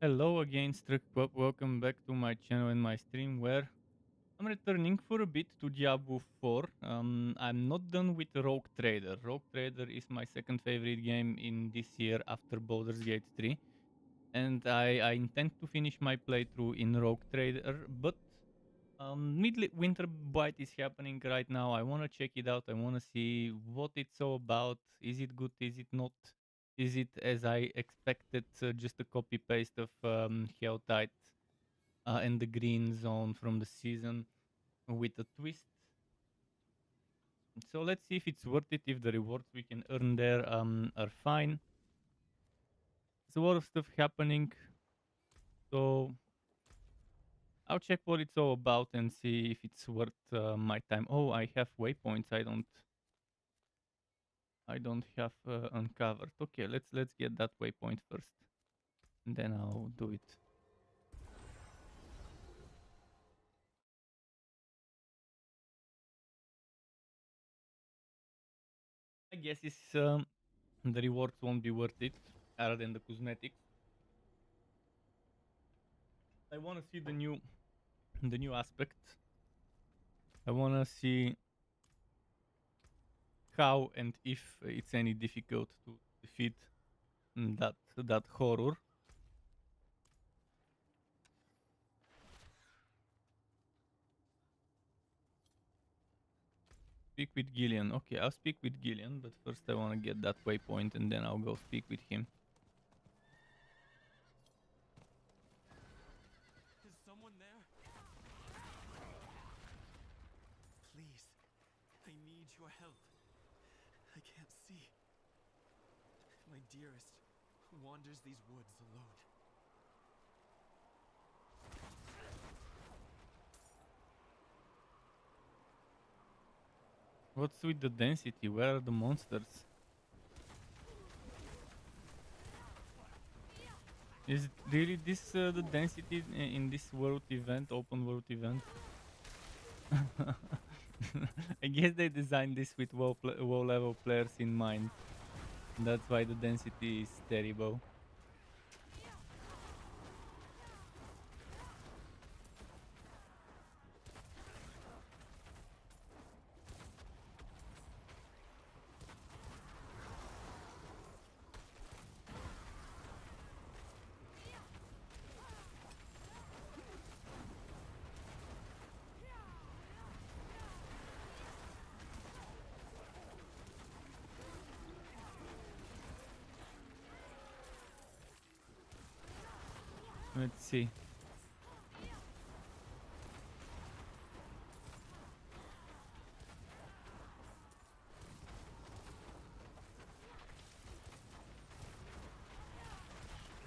Hello again, STRUCKTLF. Welcome back to my channel and my stream where I'm returning for a bit to Diablo 4. I'm not done with Rogue Trader. Rogue Trader is my second favorite game in this year after Baldur's Gate 3. And I intend to finish my playthrough in Rogue Trader, but Midwinter Blight is happening right now. I want to check it out. I want to see what it's all about. Is it good? Is it not? Is it as I expected, just a copy paste of Helltide and the Green Zone from the season with a twist? So let's see if it's worth it. If the rewards we can earn there are fine. There's a lot of stuff happening, so I'll check what it's all about and see if it's worth my time. Oh, I have waypoints. I don't have uncovered. Okay, let's get that waypoint first, and then I'll do it. I guess it's the rewards won't be worth it, other than the cosmetics. I want to see the new aspect. I want to see how and if it's any difficult to defeat that horror. Speak with Gillian. Okay, I'll speak with Gillian, but first I want to get that waypoint and then I'll go speak with him. Is someone there? Please, I need your help. I can't see. My dearest wanders these woods alone. What's with the density? Where are the monsters? Is it really this the density in this world event, open world event? I guess they designed this with low level players in mind. That's why the density is terrible. Let's see.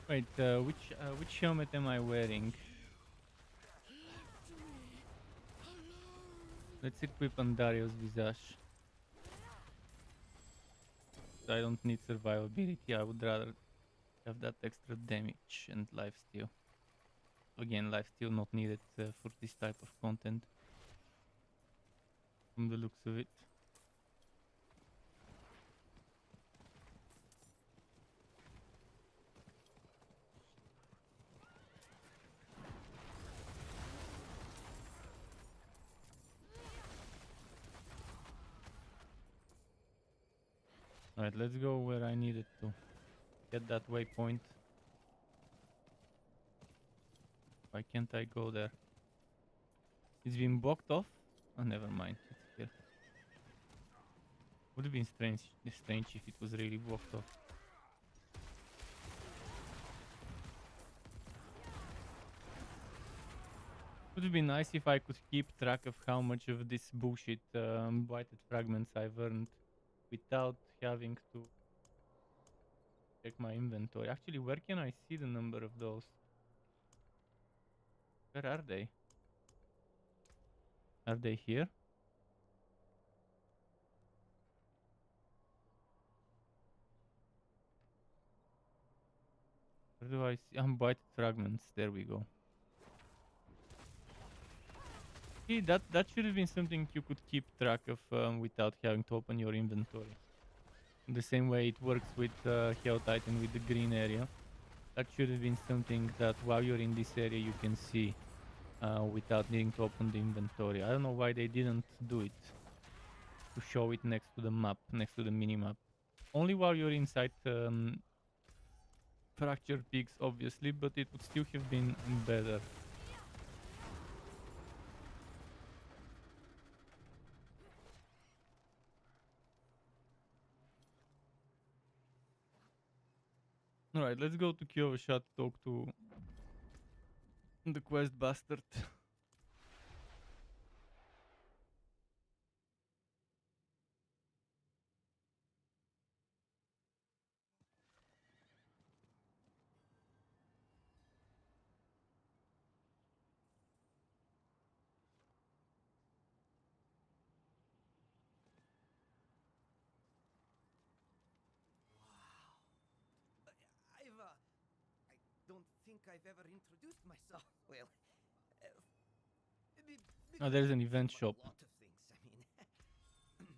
Wait, which helmet am I wearing? Let's equip Andario's Visage. So I don't need survivability. I would rather have that extra damage and lifesteal. Again, lifesteal not needed for this type of content, from the looks of it. Alright, let's go where I needed to get that waypoint. Why can't I go there? It's been blocked off? Oh, never mind. It's here. Would have been strange if it was really blocked off. Would have been nice if I could keep track of how much of this bullshit blighted fragments I've earned without having to check my inventory. Actually, where can I see the number of those? Where are they? Are they here? Where do I see? Blighted fragments. There we go. See, that should have been something you could keep track of without having to open your inventory. The same way it works with Hell Titan with the green area. That should have been something that while you're in this area you can see without needing to open the inventory. I don't know why they didn't do it to show it next to the map, next to the mini-map. Only while you're inside Fractured Peaks, obviously, but it would still have been better. Alright, let's go to Kyovasha to talk to the quest bastard. I don't think I've ever introduced myself. Well, Oh, there's an event a shop. lot of things. I mean,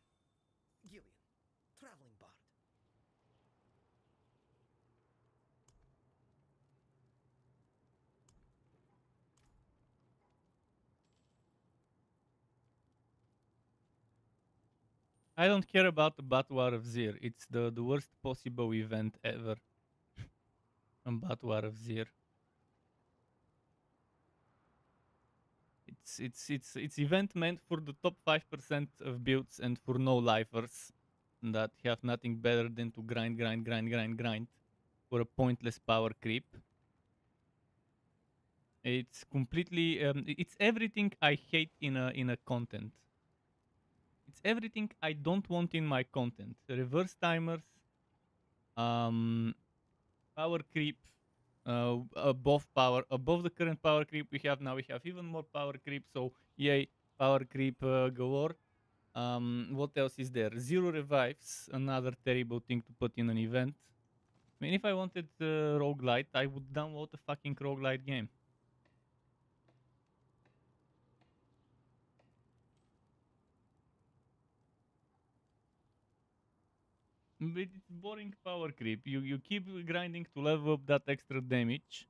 Gillian, traveling bard. I don't care about the Batwar of Zir. It's the worst possible event ever. On Batwar of Zir. It's event meant for the top 5% of builds and for no lifers that have nothing better than to grind for a pointless power creep. It's completely it's everything I hate in a content. It's everything I don't want in my content. Reverse timers, um, power creep, above the current power creep we have now. We have even more power creep. So yay, power creep galore. What else is there? Zero revives, another terrible thing to put in an event. I mean, if I wanted roguelite, I would download a fucking roguelite game. But it's boring power creep. You keep grinding to level up that extra damage.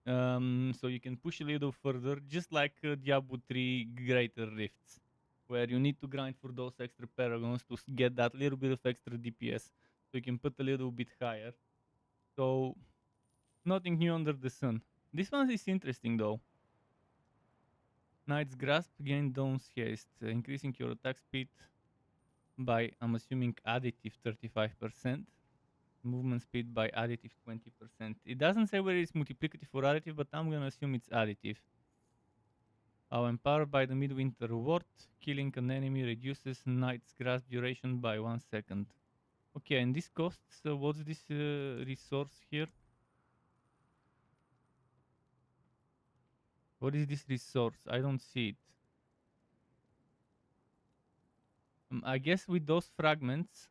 So you can push a little further, just like Diablo 3 Greater Rifts, where you need to grind for those extra paragons to get that little bit of extra DPS, so you can put a little bit higher. So nothing new under the sun. This one is interesting though. Knight's Grasp, gain Dawn's Haste, increasing your attack speed by, I'm assuming, additive 35%. Movement speed by additive 20%. It doesn't say whether it's multiplicative or additive, but I'm gonna assume it's additive. Empowered by the Midwinter Ward, killing an enemy reduces Knight's Grasp duration by 1 second. Okay, and this costs, what's this resource here? What is this resource? I don't see it. I guess with those fragments,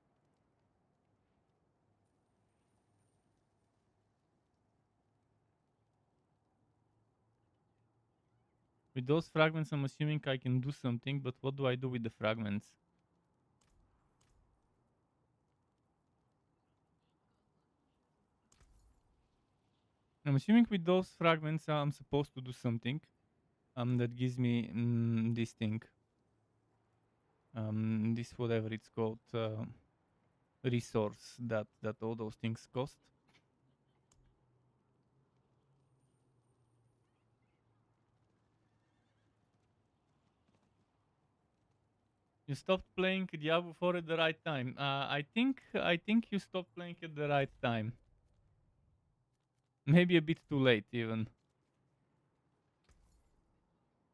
I'm assuming I can do something, but what do I do with the fragments? I'm assuming with those fragments I'm supposed to do something that gives me this thing. This whatever it's called, resource that all those things cost. You stopped playing Diablo 4 at the right time. I think you stopped playing at the right time. Maybe a bit too late even.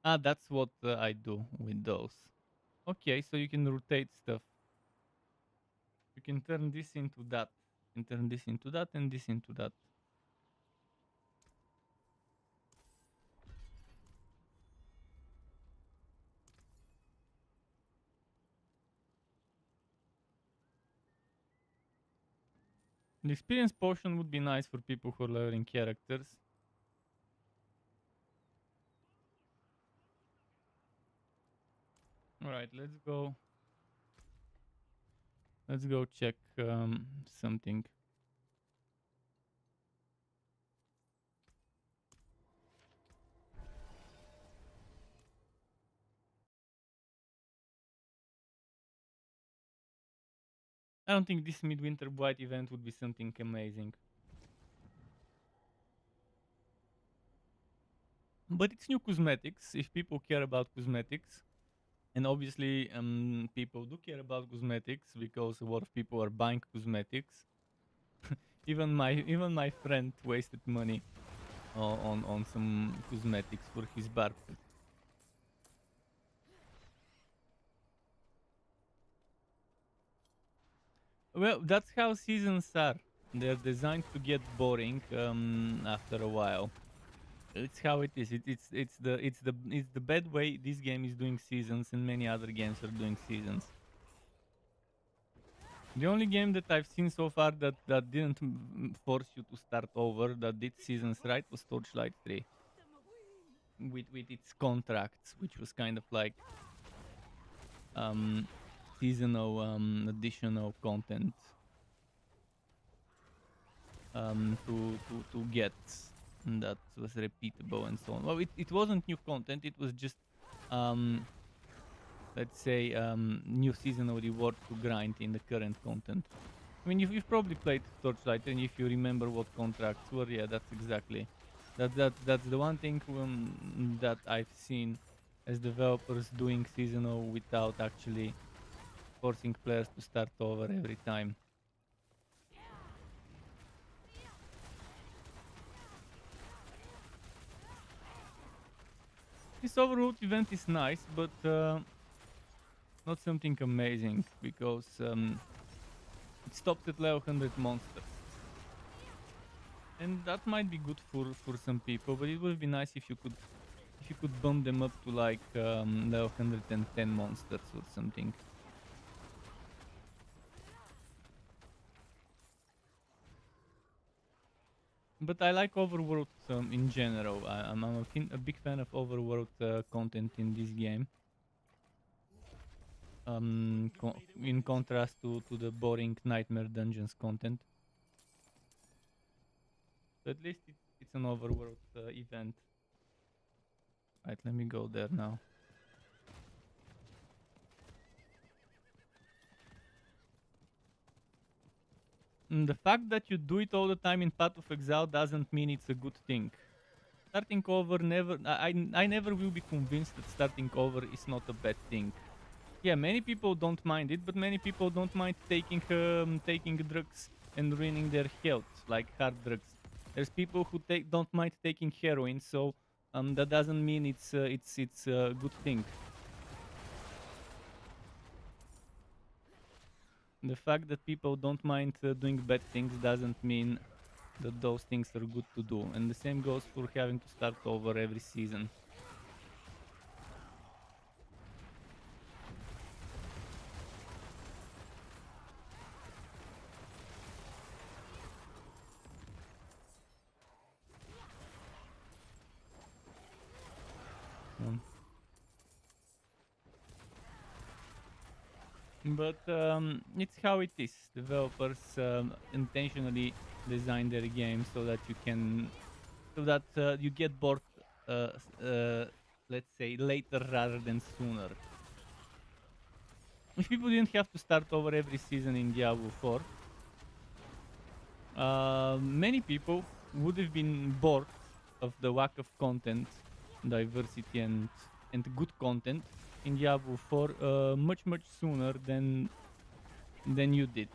That's what I do with those. Okay, so you can rotate stuff. You can turn this into that. You can turn this into that and this into that. The experience potion would be nice for people who are learning characters. Alright, let's go. Let's go check something. I don't think this Midwinter Blight event would be something amazing. But it's new cosmetics, if people care about cosmetics. And obviously, people do care about cosmetics because a lot of people are buying cosmetics. Even my friend wasted money on some cosmetics for his barbecue. Well, that's how seasons are. They're designed to get boring after a while. It's how it is. It's the bad way this game is doing seasons, and many other games are doing seasons. The only game that I've seen so far that didn't force you to start over, that did seasons right, was Torchlight 3 with its contracts, which was kind of like um, seasonal additional content to get that was repeatable and so on. Well, it wasn't new content. It was just um, let's say new seasonal reward to grind in the current content. I mean, you've probably played Torchlight, and if you remember what contracts were, yeah, that's exactly that's the one thing that I've seen as developers doing seasonal without actually forcing players to start over every time. This overworld event is nice, but not something amazing because it stops at level 100 monsters. And that might be good for some people, but it would be nice if you could bump them up to like level 110 monsters or something. But I like overworld in general. I'm a big fan of overworld content in this game. In contrast to the boring nightmare dungeons content. So at least it's an overworld event. Right, let me go there now. The fact that you do it all the time in Path of Exile doesn't mean it's a good thing. Starting over never, I never will be convinced that starting over is not a bad thing. Yeah, many people don't mind it, but many people don't mind taking drugs and ruining their health, like hard drugs. There's people who don't mind taking heroin, so that doesn't mean it's a good thing. The fact that people don't mind doing bad things doesn't mean that those things are good to do, and the same goes for having to start over every season. Um, but it's how it is. Developers intentionally design their games so that you get bored, let's say, later rather than sooner. If people didn't have to start over every season in Diablo 4, many people would have been bored of the lack of content, diversity, and good content in Diablo 4 much sooner than you did.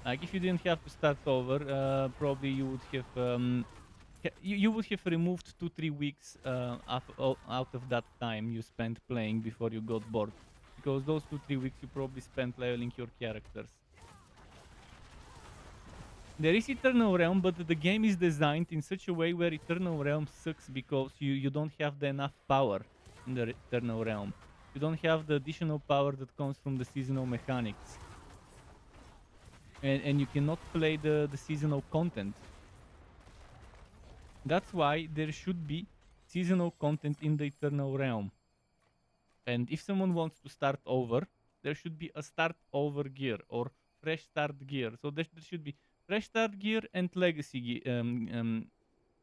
Like if you didn't have to start over, probably you would have you would have removed 2-3 weeks out of that time you spent playing before you got bored, because those 2-3 weeks you probably spent leveling your characters. There is Eternal Realm, but the game is designed in such a way where Eternal Realm sucks because you don't have the enough power in the Eternal Realm. You don't have the additional power that comes from the seasonal mechanics. And you cannot play the seasonal content. That's why there should be seasonal content in the Eternal Realm. And if someone wants to start over, there should be a start over gear or fresh start gear. So there should be fresh start gear and legacy gear,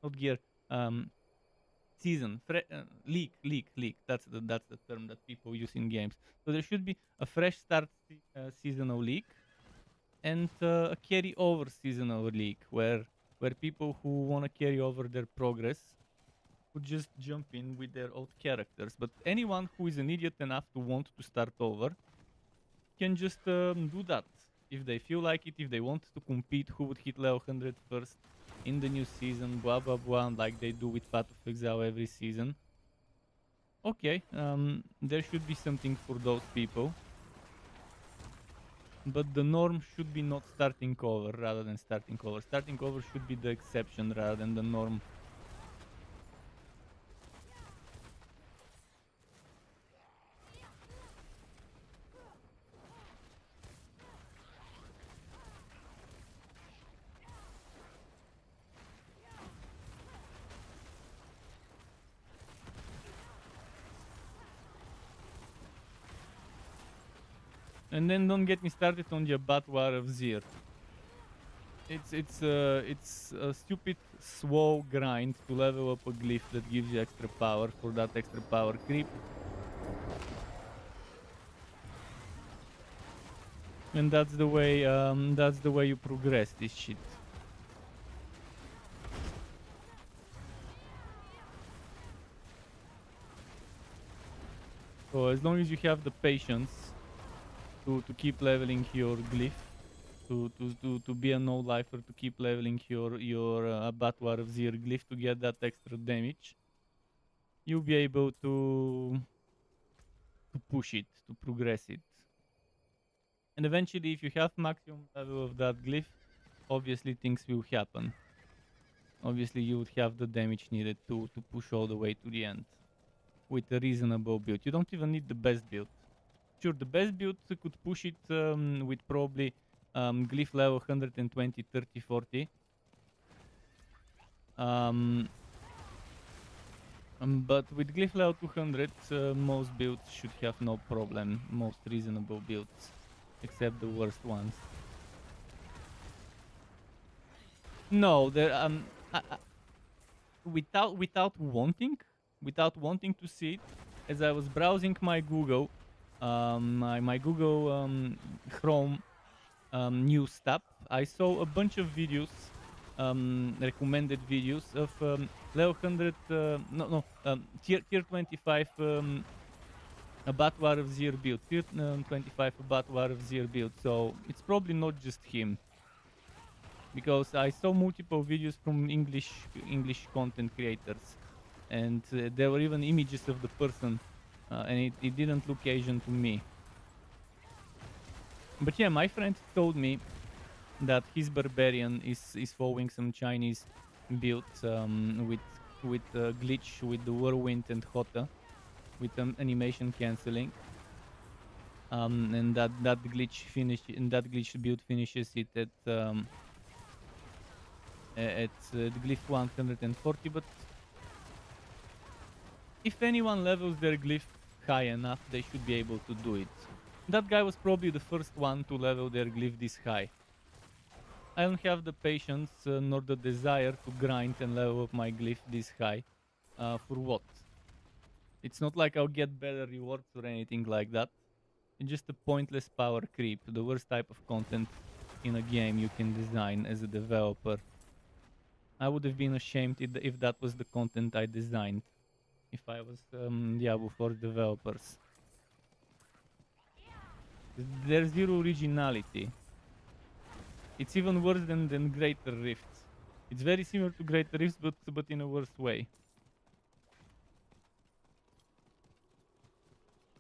not gear, season, leak. That's the term that people use in games. So there should be a fresh start seasonal leak and a carry over seasonal leak where people who want to carry over their progress would just jump in with their old characters. But anyone who is an idiot enough to want to start over can just do that if they feel like it, if they want to compete who would hit level 100 first in the new season, blah blah blah, like they do with Path of Exile every season. Okay, there should be something for those people. But the norm should be not starting over rather than starting over. Starting over should be the exception rather than the norm. And then don't get me started on the Batwar of Zir. It's a stupid slow grind to level up a glyph that gives you extra power for that extra power creep. And that's the way you progress this shit. So as long as you have the patience to keep leveling your glyph, to be a no lifer, to keep leveling your Batwar of Zir glyph to get that extra damage, you'll be able to push it, to progress it. And eventually, if you have maximum level of that glyph, obviously things will happen. Obviously, you would have the damage needed to push all the way to the end with a reasonable build. You don't even need the best build. Sure, the best build could push it with probably glyph level 120, 30, 40. But with glyph level 200, most builds should have no problem. Most reasonable builds, except the worst ones. No, there without wanting to see it, as I was browsing my Google, my Google Chrome news tab, I saw a bunch of videos, recommended videos of level 100, tier 25 a Batwar of Zir build, tier 25 a Batwar of Zir build. So it's probably not just him, because I saw multiple videos from English content creators, and there were even images of the person, and it didn't look Asian to me. But yeah, my friend told me that his barbarian is following some Chinese build with glitch with the whirlwind and Hota, with animation canceling. And that glitch build finishes it at the glyph 140. But if anyone levels their glyph high enough, they should be able to do it. That guy was probably the first one to level their glyph this high. I don't have the patience nor the desire to grind and level up my glyph this high. For what? It's not like I'll get better rewards or anything like that. It's just a pointless power creep, the worst type of content in a game you can design as a developer. I would have been ashamed if that was the content I designed, if I was Diablo 4 developers. There's zero originality. It's even worse than Greater Rifts. It's very similar to Greater Rifts, but in a worse way.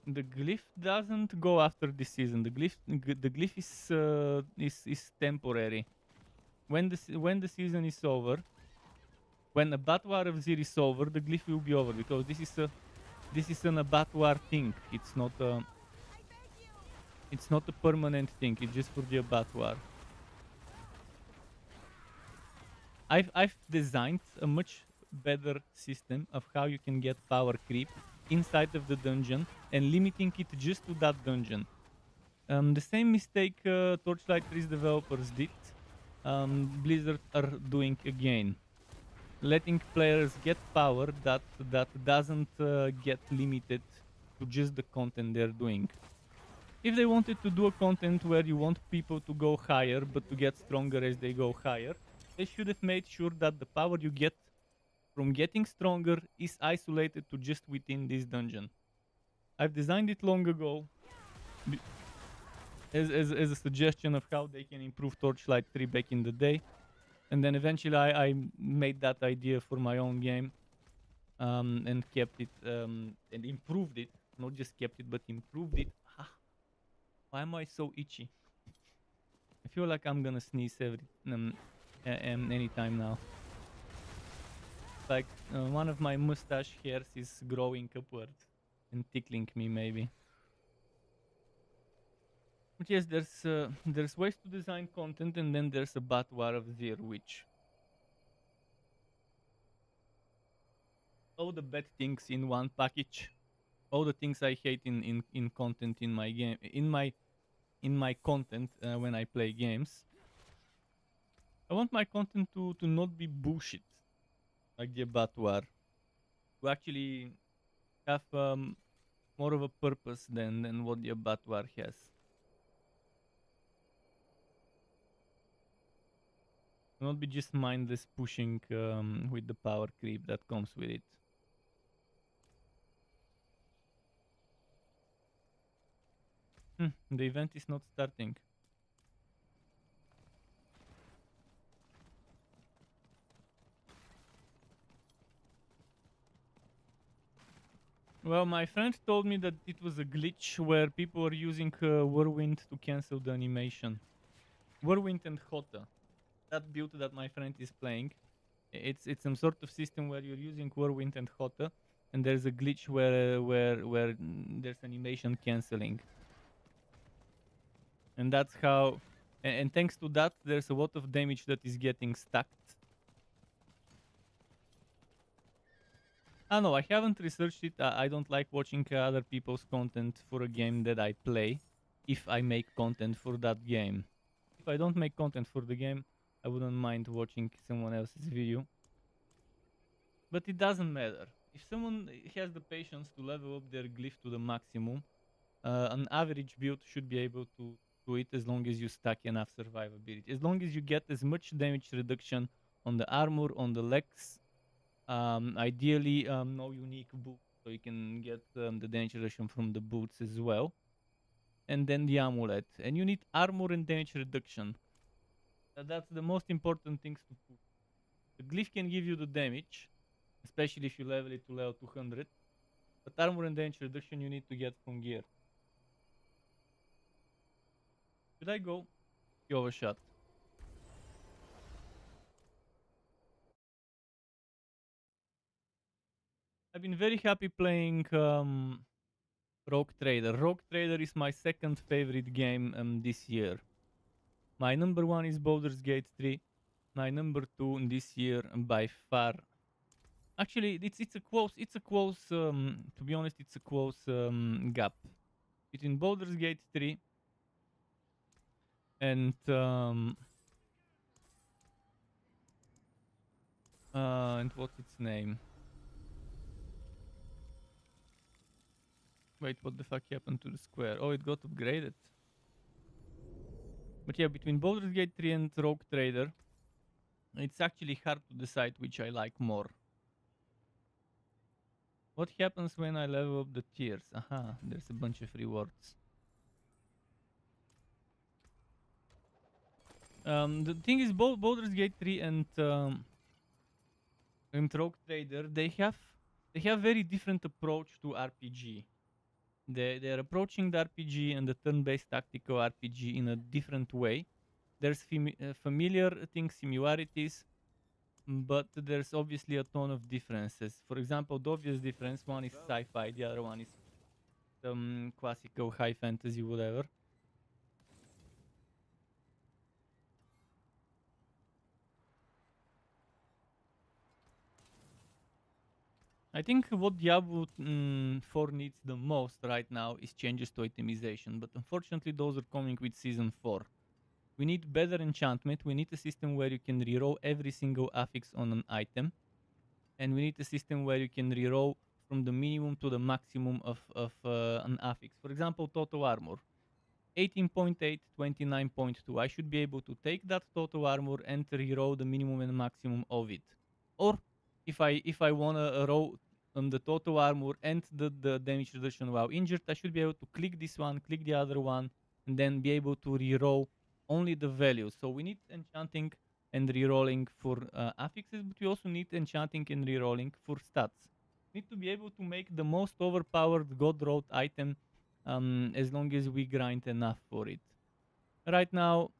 The glyph doesn't go after this season. The glyph is temporary. When the season is over, when a Batwar of Zir is over, the glyph will be over, because this is an Batwar thing. It's not a permanent thing. It's just for the Batwar. I've designed a much better system of how you can get power creep inside of the dungeon and limiting it just to that dungeon. The same mistake Torchlight 3's developers did, Blizzard are doing again. letting players get power that doesn't get limited to just the content they're doing. If they wanted to do a content where you want people to go higher but to get stronger as they go higher, they should have made sure that the power you get from getting stronger is isolated to just within this dungeon. I've designed it long ago as a suggestion of how they can improve Torchlight 3 back in the day. And then eventually I made that idea for my own game and kept it and improved it. Not just kept it, but improved it. Ah, why am I so itchy? I feel like I'm gonna sneeze anytime now. Like one of my mustache hairs is growing upwards and tickling me maybe. But yes, there's ways to design content, and then there's a bad war of Zir, which all the bad things in one package, all the things I hate in content in my game, in my content when I play games. I want my content to not be bullshit like the abattoir, to actually have more of a purpose than what the abattoir has. Not be just mindless pushing with the power creep that comes with it. The event is not starting. Well, my friend told me that it was a glitch where people were using Whirlwind to cancel the animation. Whirlwind and Hota. That build that my friend is playing. It's some sort of system where you're using Whirlwind and Hota, and there's a glitch where there's animation canceling. And that's how, and thanks to that, there's a lot of damage that is getting stacked. I don't know, I haven't researched it. I don't like watching other people's content for a game that I play, if I make content for that game. If I don't make content for the game, I wouldn't mind watching someone else's video. But it doesn't matter. If someone has the patience to level up their glyph to the maximum, an average build should be able to do it as long as you stack enough survivability. As long as you get as much damage reduction on the armor, on the legs, ideally no unique boots, so you can get the damage reduction from the boots as well. And then the amulet. And you need armor and damage reduction. That's the most important things to put. The glyph can give you the damage, especially if you level it to level 200. But armor and damage reduction you need to get from gear. Should I go? You overshot. I've been very happy playing Rogue Trader. Rogue Trader is my second favorite game this year. My number one is Baldur's Gate 3. My number two this year by far. Actually, it's a close. To be honest, it's a close gap between Baldur's Gate 3 and what's its name? Wait, what the fuck happened to the square? Oh, it got upgraded. But yeah, between Baldur's Gate 3 and Rogue Trader, it's actually hard to decide which I like more. What happens when I level up the tiers? Aha, there's a bunch of rewards. The thing is, both Baldur's Gate 3 and Rogue Trader, they have very different approach to RPG. They're approaching the RPG and the turn-based tactical RPG in a different way. There's familiar things, similarities, but there's obviously a ton of differences. For example, the obvious difference, one is sci-fi, the other one is classical high fantasy, whatever. I think what Diablo 4 needs the most right now is changes to itemization, but unfortunately those are coming with Season 4. We need better enchantment, we need a system where you can reroll every single affix on an item. and we need a system where you can reroll from the minimum to the maximum of an affix. For example, Toto Armor. 18.8, 29.2. I should be able to take that Toto Armor and reroll the minimum and maximum of it. Or if I wanna roll on the Toto Armor and the damage reduction while injured, I should be able to click this one, click the other one, and then be able to reroll only the values. So we need enchanting and rerolling for affixes, but we also need enchanting and rerolling for stats. Need to be able to make the most overpowered God Road item as long as we grind enough for it. Right now,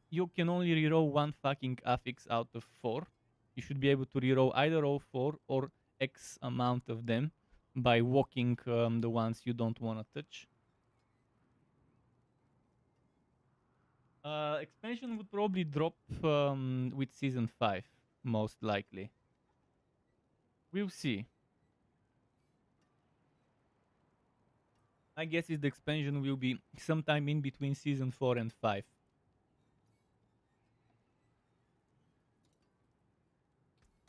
you can only reroll one fucking affix out of 4. You should be able to reroll either all 4 or X amount of them by walking the ones you don't want to touch. Expansion would probably drop with Season 5, most likely. We'll see. My guess is the expansion will be sometime in between Season 4 and 5.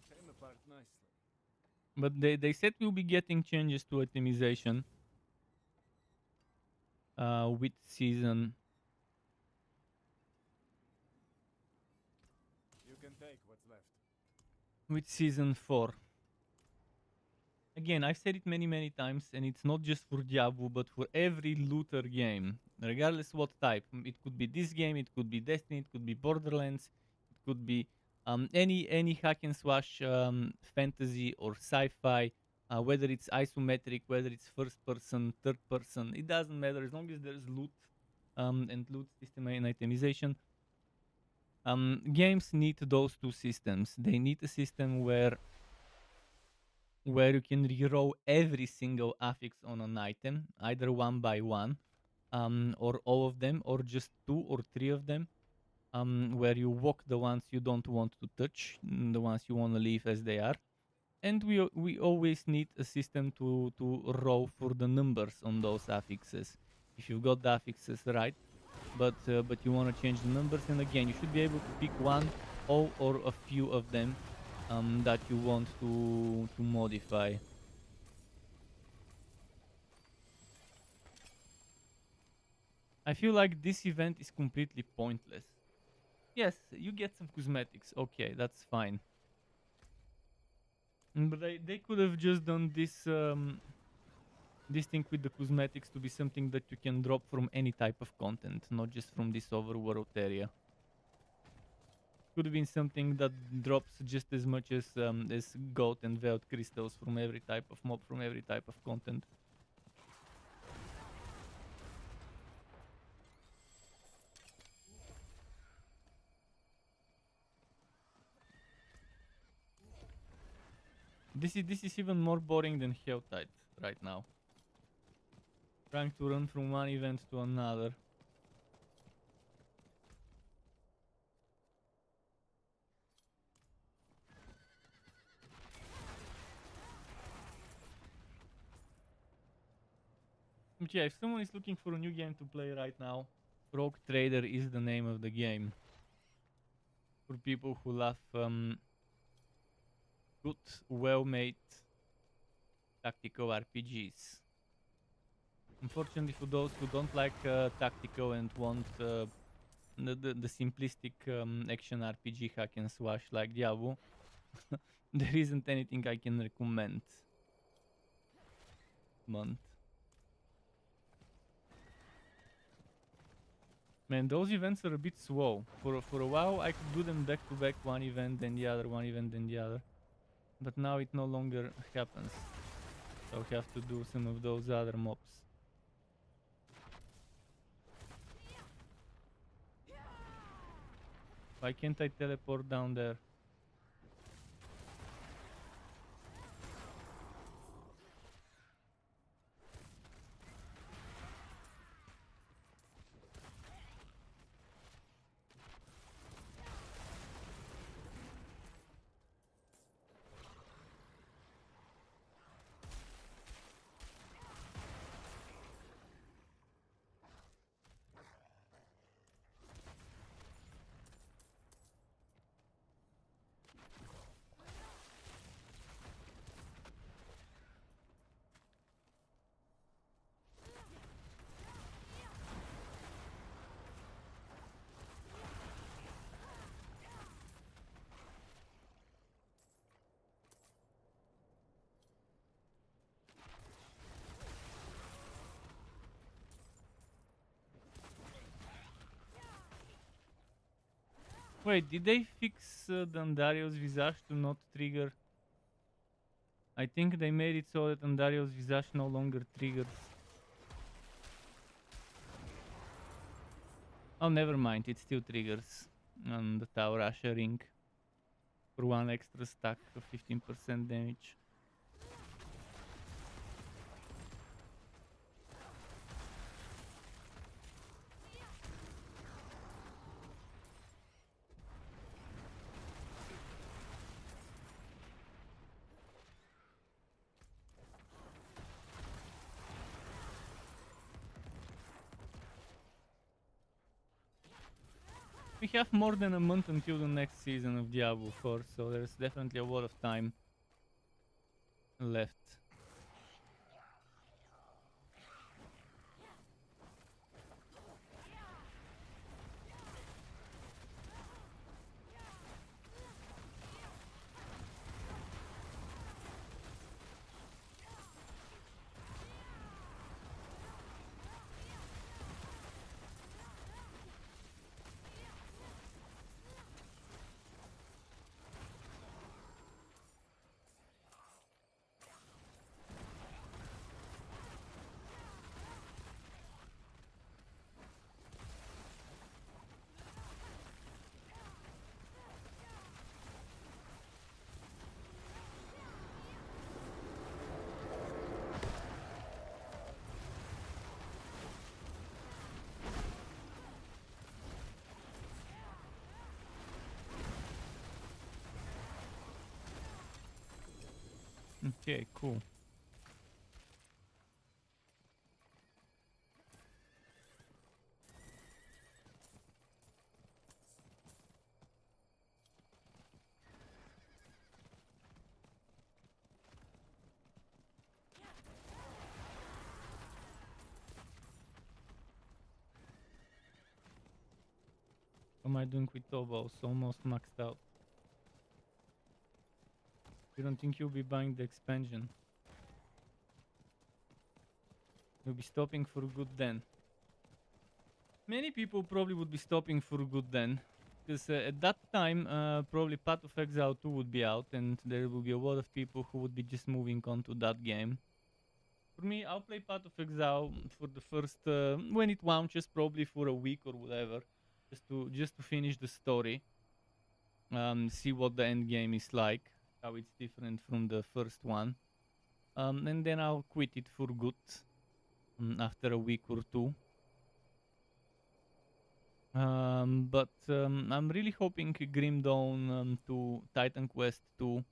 Came apart nicely. But they said we'll be getting changes to itemization with Season. You can take what's left. With Season 4. Again, I've said it many times, and it's not just for Diablo, but for every looter game, regardless what type. It could be this game, it could be Destiny, it could be Borderlands, it could be any hack and slash fantasy or sci-fi, whether it's isometric, whether it's first person, third person, it doesn't matter as long as there's loot and loot system and itemization. Games need those two systems. They need a system where you can reroll every single affix on an item, either one by one, or all of them, or just 2 or 3 of them, where you walk the ones you don't want to touch, the ones you want to leave as they are. And we always need a system to roll for the numbers on those affixes. If you've got the affixes right, but you want to change the numbers, and again, you should be able to pick one, all, or a few of them that you want to modify. I feel like this event is completely pointless. Yes, you get some cosmetics. Okay, that's fine. But they could have just done this thing with the cosmetics to be something that you can drop from any type of content, not just from this overworld area. Could have been something that drops just as much as gold and veiled crystals from every type of mob, from every type of content. This is even more boring than Helltide right now. Trying to run from one event to another. But yeah, if someone is looking for a new game to play right now, Rogue Trader is the name of the game. For people who love good, well-made tactical RPGs. Unfortunately, for those who don't like tactical and want the simplistic action RPG hack and slash like Diablo, there isn't anything I can recommend. Month. Man, those events are a bit slow. For a while, I could do them back to back, one event then the other, one event then the other. But now it no longer happens. So I have to do some of those other mobs. Why can't I teleport down there? Wait, did they fix the Andario's visage to not trigger? I think they made it so that Andario's visage no longer triggers. Oh, never mind. It still triggers on the Tower Asher ring for one extra stack of 15% damage. We have more than a month until the next season of Diablo 4, so there's definitely a lot of time left. Okay, cool. What am I doing with Tobo? It's almost maxed out. You don't think you'll be buying the expansion? You'll be stopping for good then. Many people probably would be stopping for good then. Because at that time, probably Path of Exile 2 would be out, and there will be a lot of people who would be just moving on to that game. For me, I'll play Path of Exile for the first, when it launches, probably for a week or whatever, just to finish the story, see what the end game is like, how it's different from the first one, and then I'll quit it for good after a week or two. But I'm really hoping Grim Dawn to Titan Quest 2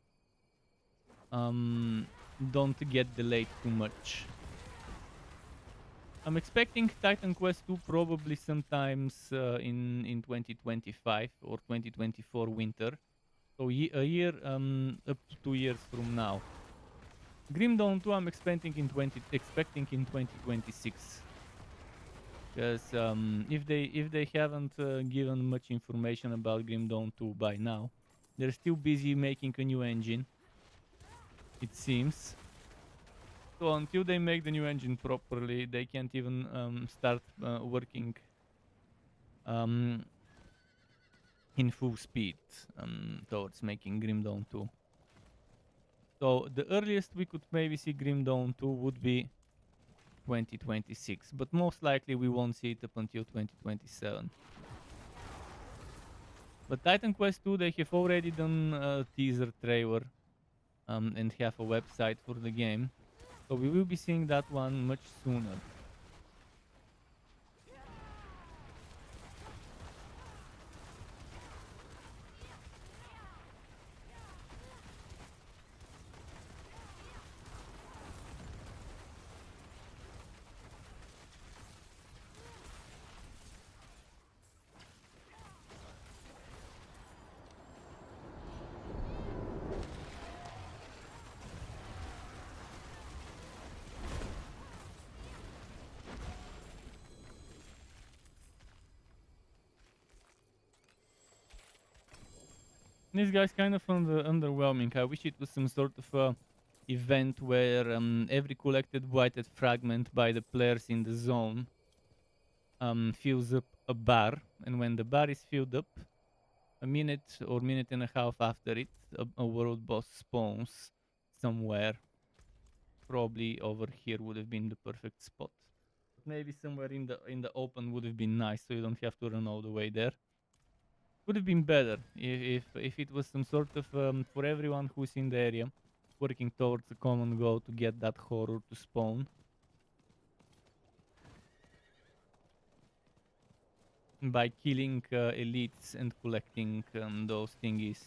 don't get delayed too much. I'm expecting Titan Quest 2 probably sometimes in 2025 or 2024 winter. So a year up to 2 years from now. Grim Dawn 2 I'm expecting in 2026. Because if they haven't given much information about Grim Dawn 2 by now, they're still busy making a new engine, it seems. So until they make the new engine properly, they can't even start working in full speed towards making Grim Dawn 2. So the earliest we could maybe see Grim Dawn 2 would be 2026, but most likely we won't see it up until 2027. But Titan Quest 2, they have already done a teaser trailer and have a website for the game. So we will be seeing that one much sooner. This guy's kind of underwhelming. I wish it was some sort of event where every collected blighted fragment by the players in the zone fills up a bar, and when the bar is filled up, a minute or minute and a half after it, a world boss spawns somewhere. Probably over here would have been the perfect spot. But maybe somewhere in the open would have been nice, so you don't have to run all the way there. Would have been better if it was some sort of for everyone who's in the area working towards a common goal to get that horror to spawn by killing elites and collecting those thingies.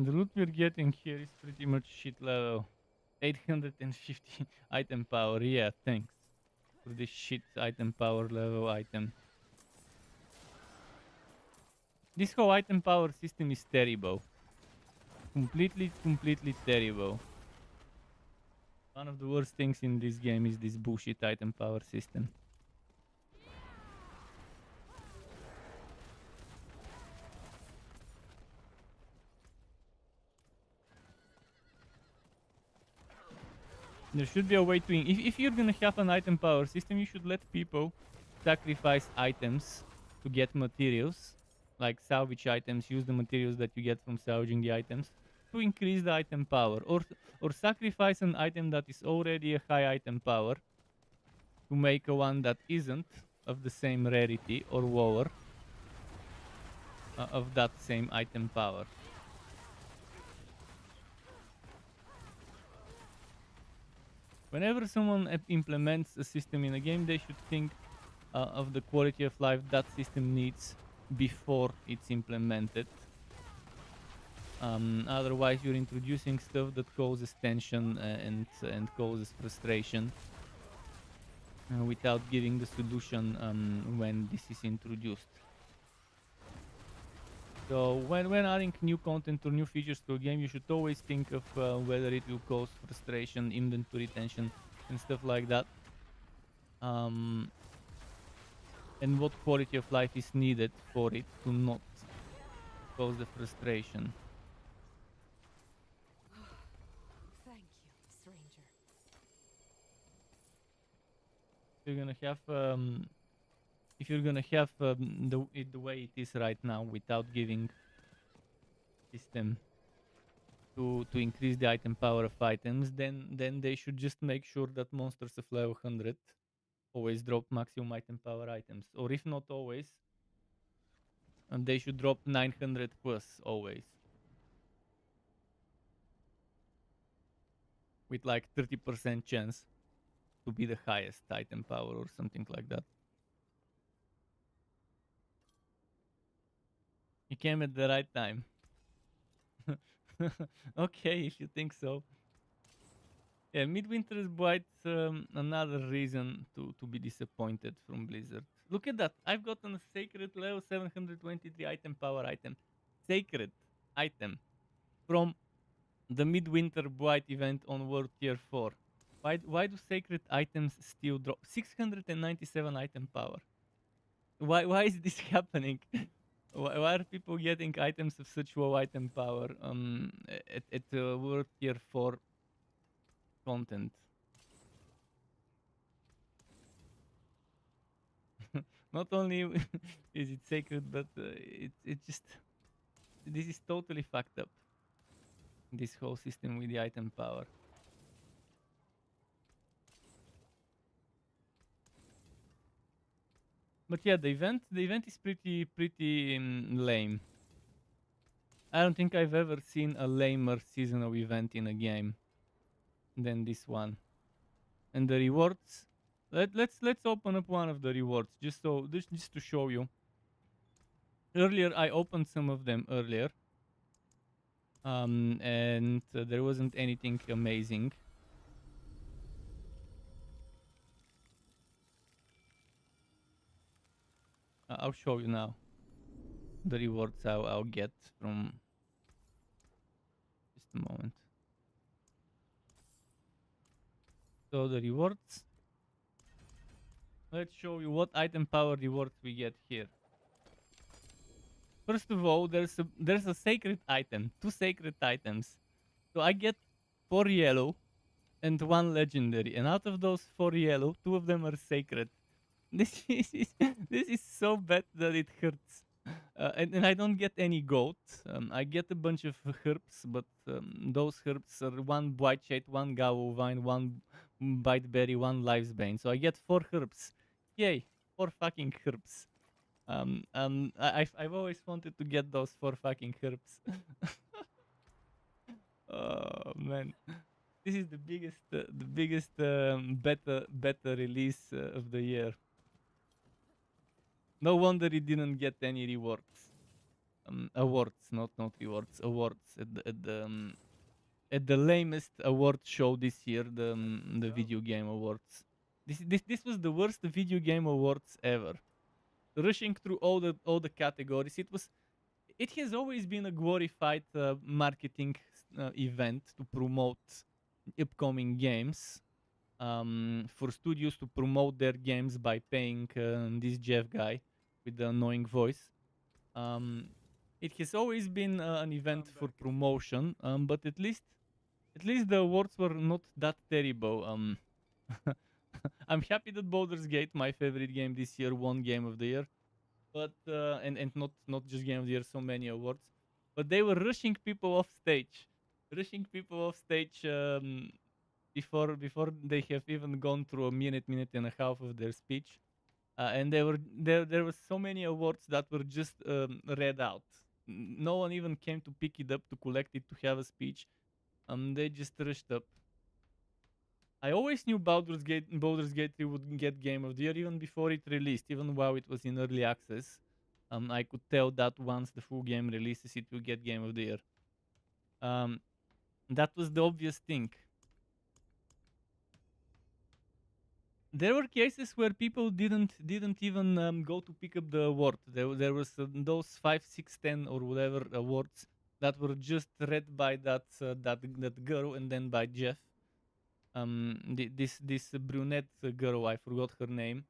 The loot we're getting here is pretty much shit level. 850 item power, yeah, thanks for this shit item power level item. This whole item power system is terrible. Completely terrible. One of the worst things in this game is this bullshit item power system. There should be a way to... If you're gonna have an item power system, you should let people sacrifice items to get materials. Like salvage items, use the materials that you get from salvaging the items to increase the item power. Or sacrifice an item that is already a high item power to make a one that isn't of the same rarity or lower of that same item power. Whenever someone implements a system in a game, they should think of the quality of life that system needs before it's implemented. Otherwise, you're introducing stuff that causes tension and causes frustration without giving the solution when this is introduced. So when adding new content or new features to a game, you should always think of whether it will cause frustration, inventory tension, and stuff like that. And what quality of life is needed for it to not cause the frustration. Thank you, stranger. You're gonna have if you're gonna have the way it is right now without giving system to increase the item power of items, then they should just make sure that monsters of level 100 always drop maximum item power items, or if not always, and they should drop 900 plus always, with like 30% chance to be the highest item power or something like that. You came at the right time. Okay, if you think so. Yeah, Midwinter's Blight, another reason to be disappointed from Blizzard. Look at that. I've gotten a sacred level 723 item power item. Sacred item from the Midwinter Blight event on World Tier 4. Why do sacred items still drop? 697 item power. Why is this happening? Why are people getting items of such low item power at World Tier 4 content? Not only is it sacred, but it just this is totally fucked up. This whole system with the item power. But yeah, the event is pretty lame. I don't think I've ever seen a lamer seasonal event in a game than this one. And the rewards, let's open up one of the rewards just to show you. Earlier I opened some of them earlier, and there wasn't anything amazing. I'll show you now the rewards I'll get from. Just a moment. So the rewards. Let's show you what item power rewards we get here. First of all, there's a sacred item, 2 sacred items. So I get 4 yellow and 1 legendary, and out of those 4 yellow, 2 of them are sacred. This is so bad that it hurts. And I don't get any gold. I get a bunch of herbs, but those herbs are 1 white shade, 1 gao vine, 1 bite berry, 1 life's bane. So I get 4 herbs. Yay, 4 fucking herbs. I've always wanted to get those 4 fucking herbs. Oh man, this is the biggest beta release of the year. No wonder it didn't get any rewards. Awards, not rewards. Awards at the lamest award show this year, the video game awards. This was the worst video game awards ever. Rushing through all the categories, it has always been a glorified marketing event to promote upcoming games. For studios to promote their games by paying this Jeff guy with the annoying voice. It has always been an event for promotion, but at least the awards were not that terrible. I'm happy that Baldur's Gate, my favorite game this year, won Game of the Year, but and not just Game of the Year, so many awards. But they were rushing people off stage, before they have even gone through a minute and a half of their speech. And there were so many awards that were just read out. No one even came to pick it up, to collect it, to have a speech. They just rushed up. I always knew Baldur's Gate 3 would get Game of the Year even before it released, even while it was in early access. I could tell that once the full game releases, it will get Game of the Year. That was the obvious thing. There were cases where people didn't even go to pick up the award. There was those 5, 6, 10 or whatever awards that were just read by that girl and then by Jeff. This brunette girl, I forgot her name,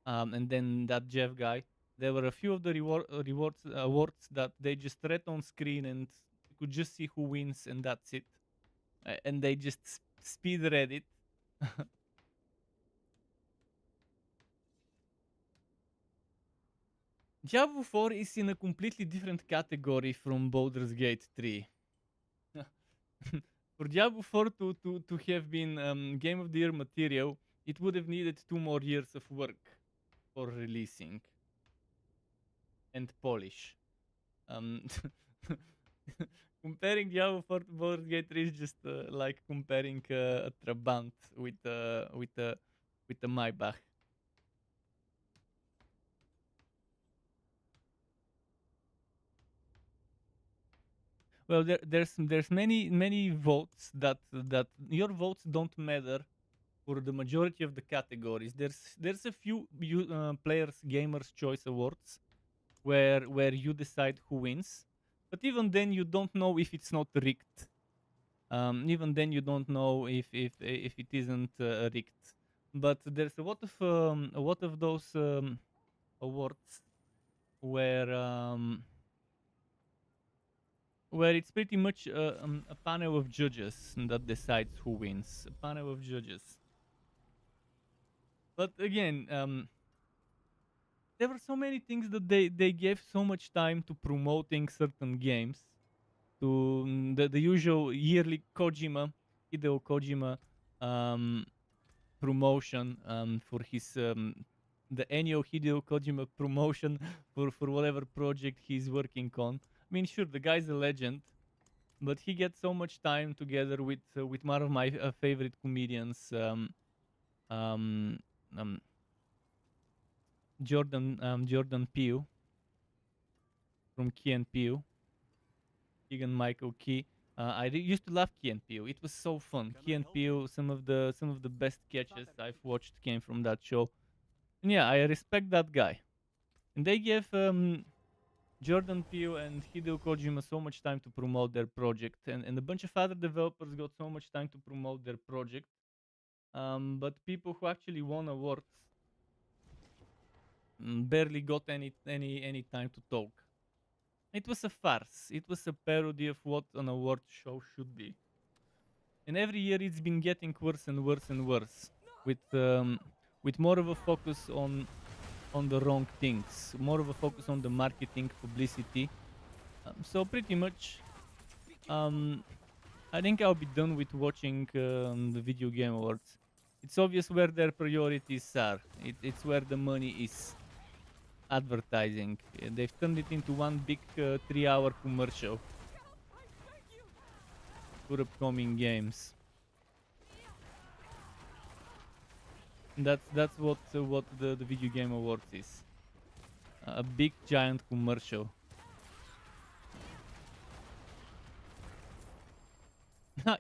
and then that Jeff guy. There were a few of the awards that they just read on screen and you could just see who wins, and that's it. And they just speed read it. Diablo 4 is in a completely different category from Baldur's Gate 3. For Diablo 4 to have been Game of the Year material, it would have needed 2 more years of work for releasing and polish. Comparing Diablo 4 to Baldur's Gate 3 is just like comparing a Trabant with a Maybach. Well, there's many votes that your votes don't matter for the majority of the categories. There's a few players gamers choice awards where you decide who wins, but even then you don't know if it's not rigged. Even then you don't know if it isn't rigged. But there's a lot of those awards where it's pretty much a panel of judges that decides who wins. A panel of judges. But again, there were so many things that they gave so much time to promoting certain games, to the usual yearly Hideo Kojima um, promotion for his the annual Hideo Kojima promotion for whatever project he's working on. I mean, sure, the guy's a legend, but he gets so much time together with one of my favorite comedians, um, um, Jordan Peele from Key and Peele, Keegan Michael Key. Used to love Key and Peele. It was so fun. Key and Peele, some of the best sketches I've watched came from that show. And yeah, I respect that guy. And they gave Jordan Peele and Hideo Kojima so much time to promote their project, and a bunch of other developers got so much time to promote their project. But people who actually won awards barely got any time to talk. It was a farce. It was a parody of what an award show should be. And every year it's been getting worse and worse and worse, with more of a focus on the wrong things, more of a focus on the marketing, publicity. So pretty much, um, I think I'll be done with watching the video game awards. It's obvious where their priorities are. It's where the money is. Advertising. They've turned it into one big 3-hour commercial for upcoming games. That's what the video game awards is. A big giant commercial.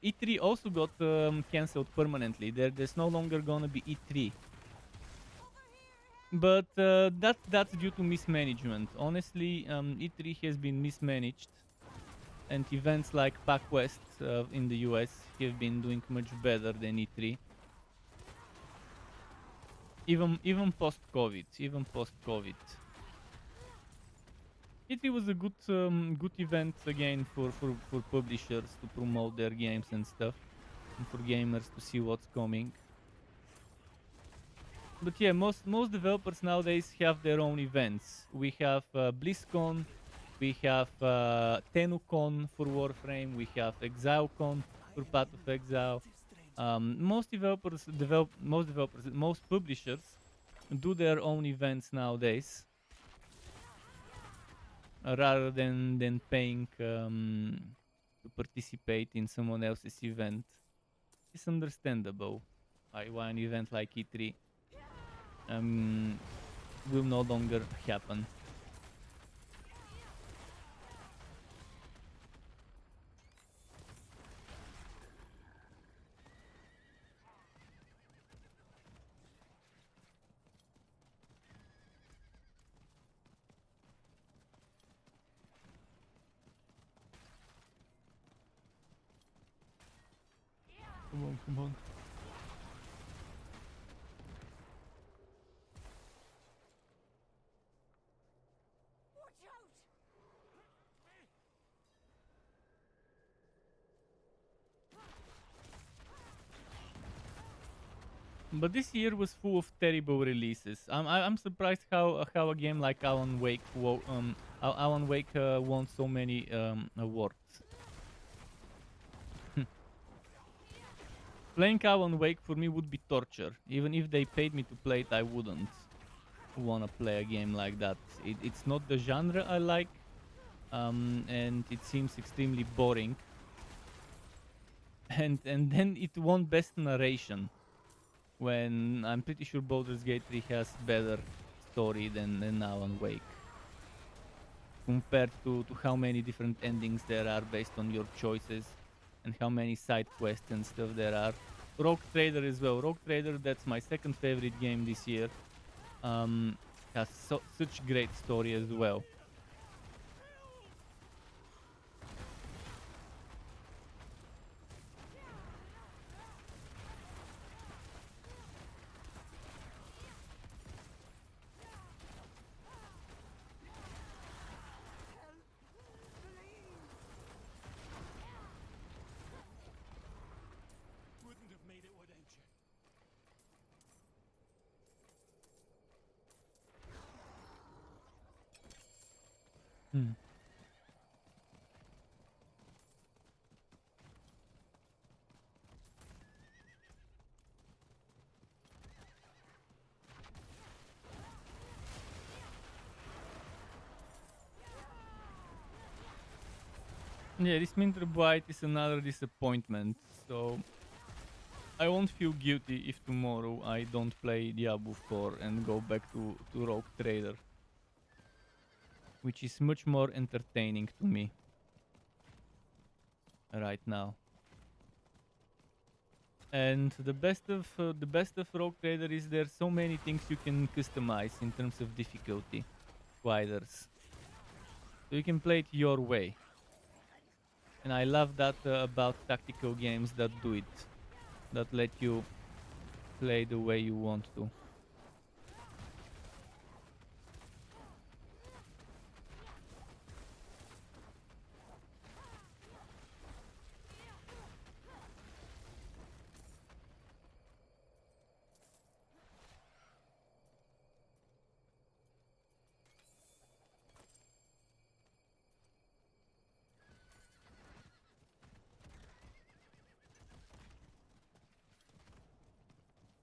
E3 also got cancelled permanently. There's no longer gonna be E3. But that's due to mismanagement. Honestly, E3 has been mismanaged, and events like PAC West in the US have been doing much better than E3. Even post-COVID, E3 was a good event again for publishers to promote their games and stuff, and for gamers to see what's coming. But yeah, most developers nowadays have their own events. We have BlizzCon, we have TenuCon for Warframe, we have ExileCon for Path of Exile. Most publishers do their own events nowadays, rather than paying to participate in someone else's event. It's understandable why an event like E3 will no longer happen. Come on. Watch out! But this year was full of terrible releases. I'm surprised how a game like Alan Wake won so many awards. Playing Alan Wake for me would be torture. Even if they paid me to play it, I wouldn't wanna play a game like that. It's not the genre I like, and it seems extremely boring. And then it won best narration, when I'm pretty sure Baldur's Gate 3 has better story than Alan Wake, compared to how many different endings there are based on your choices, and how many side quests and stuff there are. Rogue Trader as well. Rogue Trader, that's my second favorite game this year. Has such great story as well. Wouldn't have made it without you. Hmm. Yeah, this Midwinter Blight is another disappointment. So I won't feel guilty if tomorrow I don't play Diablo 4 and go back to Rogue Trader, which is much more entertaining to me right now. And the best of Rogue Trader is there's so many things you can customize in terms of difficulty, quiders. So you can play it your way. And I love that about tactical games that do it, that let you play the way you want to.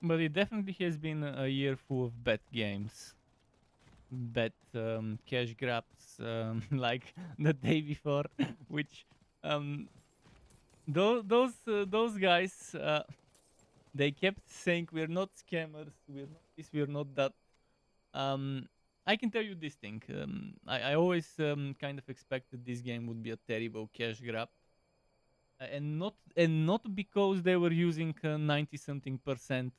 But it definitely has been a year full of bad games. Bad cash grabs like the day before, which um, those guys, they kept saying we're not scammers, we're not this, we're not that. Um, I can tell you this thing. I always kind of expected this game would be a terrible cash grab, and not because they were using 90 something percent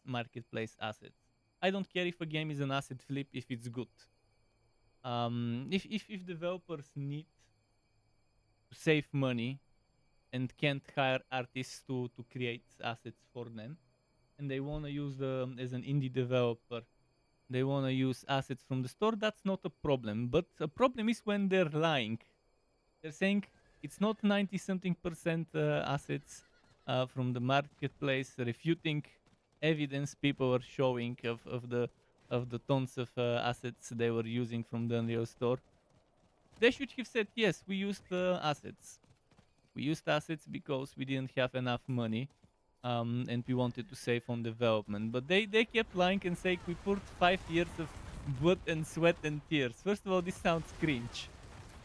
marketplace assets. I don't care if a game is an asset flip if it's good. If developers need to save money and can't hire artists to create assets for them, and they want to use the as an indie developer, they want to use assets from the store, that's not a problem. But a problem is when they're lying. They're saying it's not 90 something percent assets from the marketplace, refuting evidence people are showing of the tons of assets they were using from the Unreal store. They should have said, yes, we used assets. We used assets because we didn't have enough money, and we wanted to save on development. But they kept lying and saying we put 5 years of blood and sweat and tears. First of all, this sounds cringe.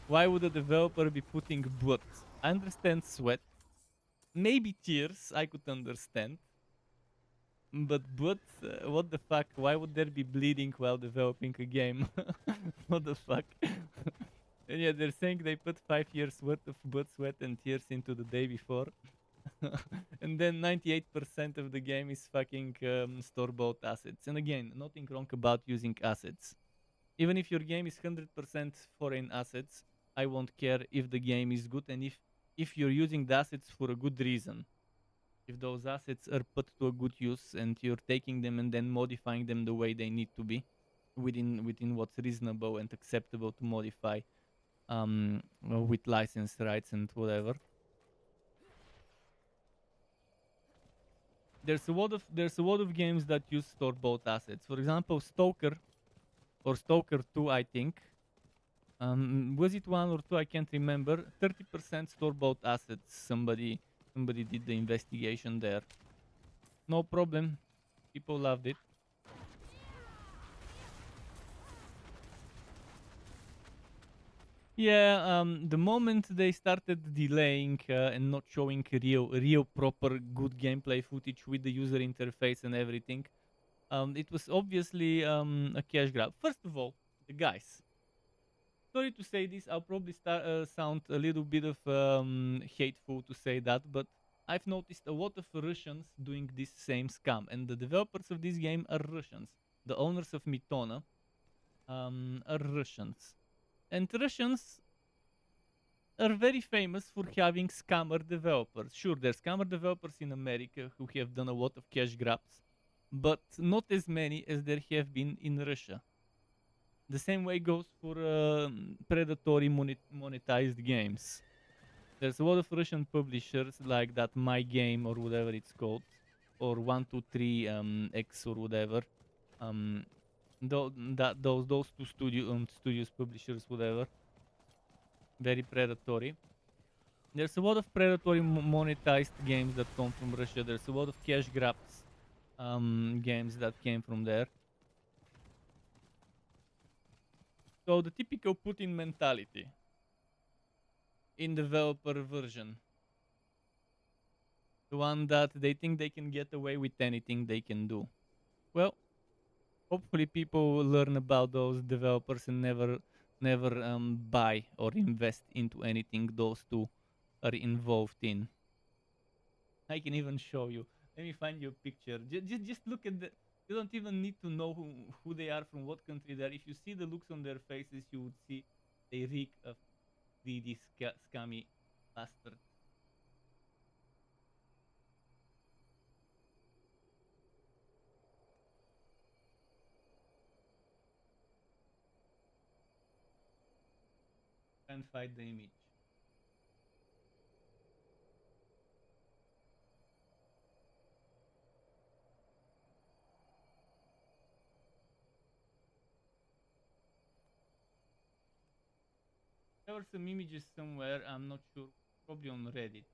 Why would a developer be putting blood? I understand sweat. Maybe tears, I could understand. But blood, what the fuck? Why would there be bleeding while developing a game? What the fuck? And yeah, they're saying they put 5 years worth of blood, sweat, and tears into the day before. And then 98% of the game is fucking store-bought assets. And again, nothing wrong about using assets. Even if your game is 100% foreign assets, I won't care if the game is good and if you're using the assets for a good reason. If those assets are put to a good use and you're taking them and then modifying them the way they need to be within what's reasonable and acceptable to modify with license rights and whatever. There's a lot of games that use store-bought assets. For example, Stoker or Stoker 2, I think. Was it 1 or 2? I can't remember. 30% store-bought assets. Somebody did the investigation there. No problem. People loved it. Yeah, the moment they started delaying and not showing real proper good gameplay footage with the user interface and everything, it was obviously a cash grab. First of all, the guys. Sorry to say this, I'll probably sound a little bit of hateful to say that, but I've noticed a lot of Russians doing this same scam, and the developers of this game are Russians. The owners of Mitona are Russians. And Russians are very famous for having scammer developers. Sure, there's scammer developers in America who have done a lot of cash grabs, but not as many as there have been in Russia. The same way goes for predatory monetized games. There's a lot of Russian publishers like that My Game or whatever it's called, or 123 X or whatever. Um, Those two studios, publishers, whatever, very predatory. There's a lot of predatory monetized games that come from Russia. There's a lot of cash grabs games that came from there. So the typical Putin mentality in developer version, the one that they think they can get away with anything they can do. Well, hopefully people will learn about those developers and never buy or invest into anything those two are involved in. I can even show you. Let me find you a picture. Just look at the. You don't even need to know who they are, from what country they are. If you see the looks on their faces, you would see they reek of greedy, scummy bastard. Can't find the image. There were some images somewhere. I'm not sure. Probably on Reddit.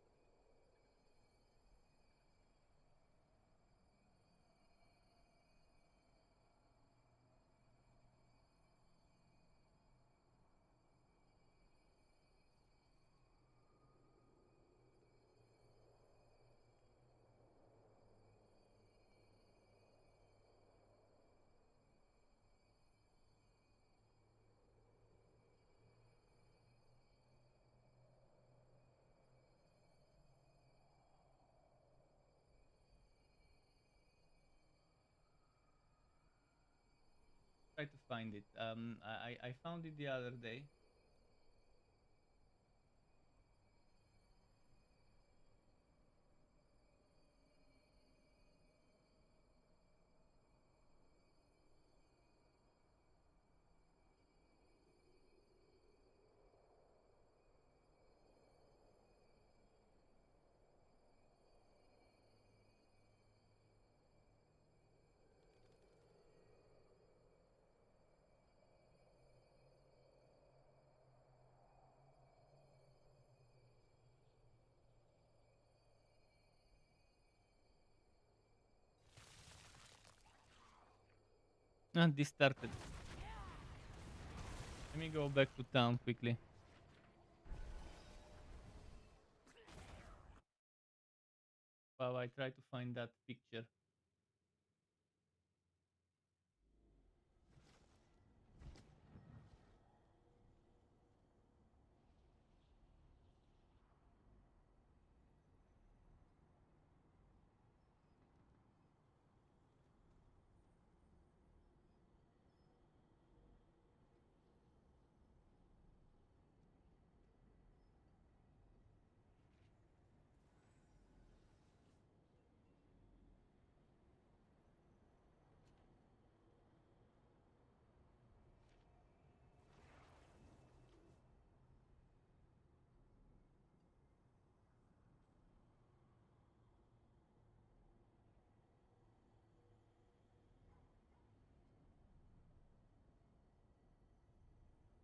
Try to find it. I found it the other day. And this started. Let me go back to town quickly. While I try to find that picture.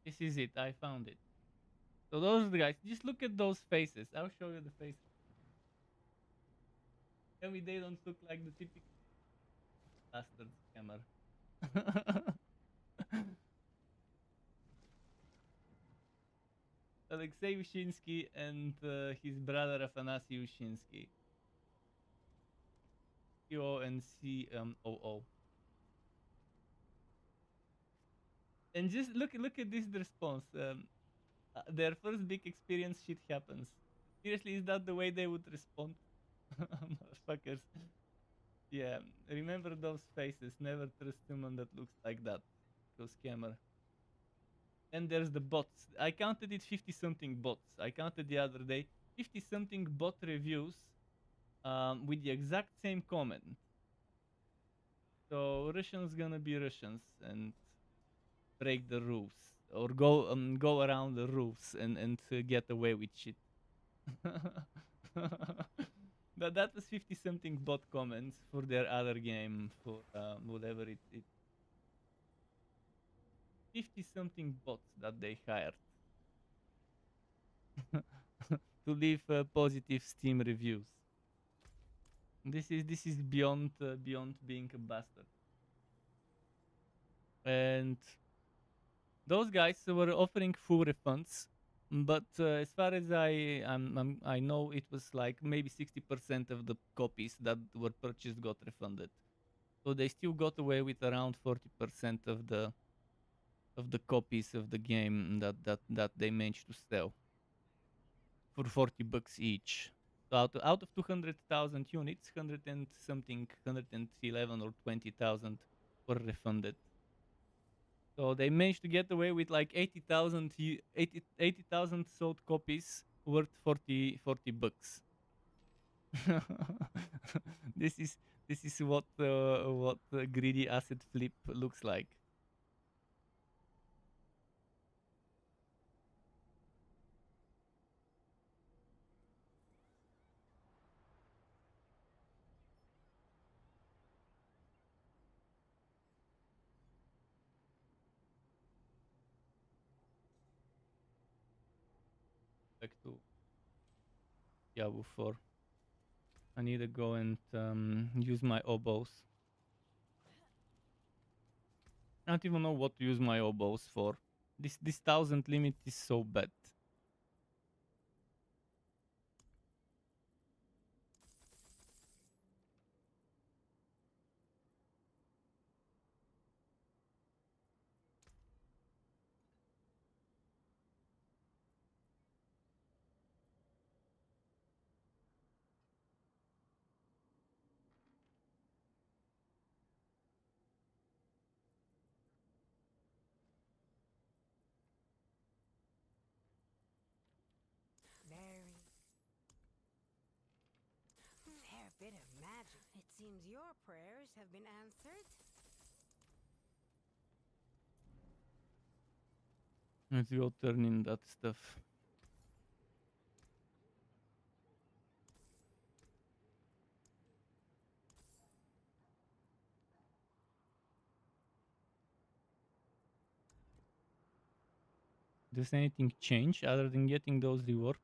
This is it. I found it. So those are the guys. Just look at those faces. I'll show you the faces. Tell me they don't look like the typical bastard scammer. Alexei Ushinsky and his brother Afanasy Ushinsky. CO and COO. And just look at this response. Their first big experience, shit happens. Seriously, is that the way they would respond? Motherfuckers. Yeah, remember those faces. Never trust someone that looks like that. Those scammer. And there's the bots. I counted it 50 something bots. I counted the other day 50 something bot reviews with the exact same comment. So Russians gonna be Russians and break the rules or go around the rules and get away with shit. But that was 50 something bot comments for their other game for whatever it 50 something bots that they hired to leave positive Steam reviews. This is beyond beyond being a bastard. And those guys were offering full refunds, but as far as I know, it was like maybe 60% of the copies that were purchased got refunded. So they still got away with around 40% of the copies of the game that they managed to sell for $40 each. So out of 200,000 units, 100 and something, 111 or 20,000 were refunded. So they managed to get away with like 80,000 sold copies worth $40. this is this is what greedy asset flip looks like. Back to Diablo 4. I need to go and use my oboes. I don't even know what to use my oboes for. This 1000 limit is so bad. Very fair bit of magic. It seems your prayers have been answered. Let's go turn in that stuff. Does anything change other than getting those rewards?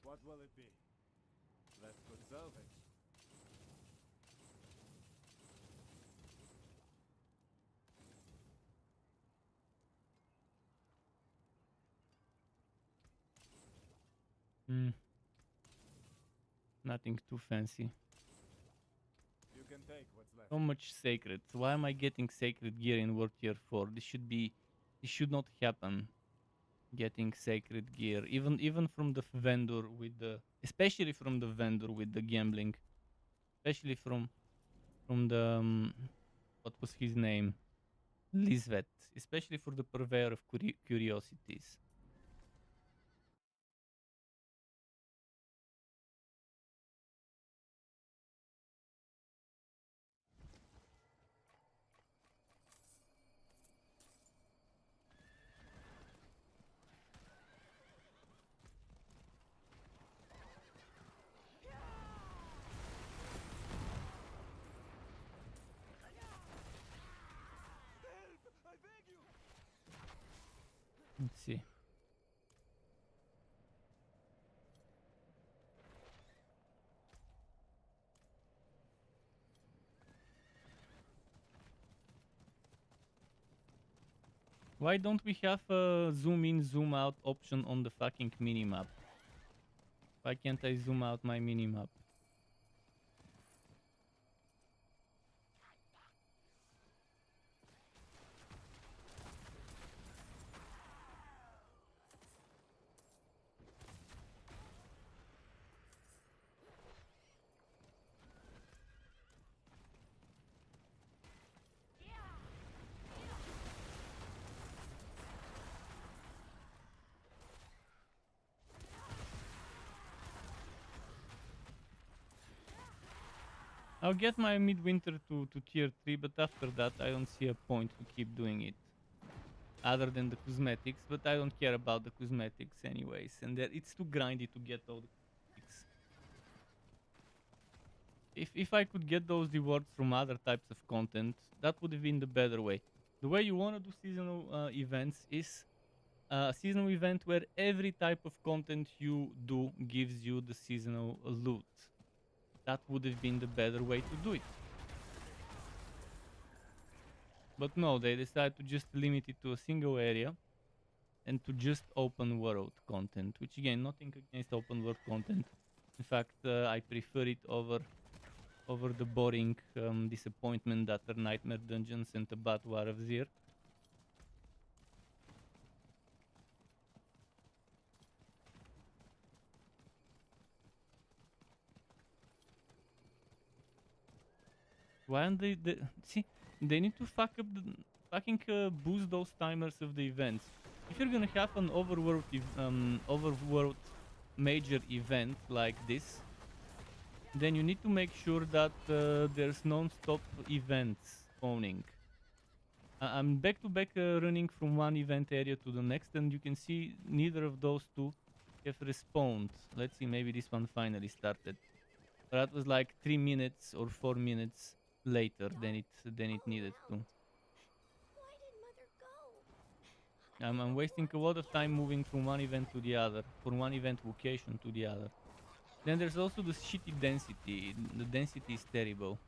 What will it be? Let's go salvage. Hmm. Nothing too fancy. You can take what's left. So much sacred. Why am I getting sacred gear in World Tier 4? This should not happen. Getting sacred gear, even from the vendor with the, especially from the vendor with the gambling, especially from the what was his name, Lisvet, especially for the purveyor of curiosities. Let's see. Why don't we have a zoom in, zoom out option on the fucking minimap? Why can't I zoom out my minimap? I'll get my Midwinter to tier 3, but after that I don't see a point to keep doing it. Other than the cosmetics, but I don't care about the cosmetics anyways, and it's too grindy to get all the cosmetics. If I could get those rewards from other types of content, that would have been the better way. The way you want to do seasonal events is a seasonal event where every type of content you do gives you the seasonal loot. That would have been the better way to do it. But no, they decided to just limit it to a single area and to just open world content, which again, nothing against open world content. In fact, I prefer it over the boring disappointment that are Nightmare Dungeons and the Bad War of Zir. Why aren't they see, they need to fucking boost those timers of the events. If you're gonna have an overworld major event like this, then you need to make sure that there's non-stop events spawning. I'm back to back running from one event area to the next, and you can see neither of those two have respawned. Let's see, maybe this one finally started. But that was like 3 minutes or 4 minutes later than it needed to. Why did Mother go? I'm wasting a lot of time moving from one event to the other, from one event location to the other. Then there's also the shitty density. The density is terrible.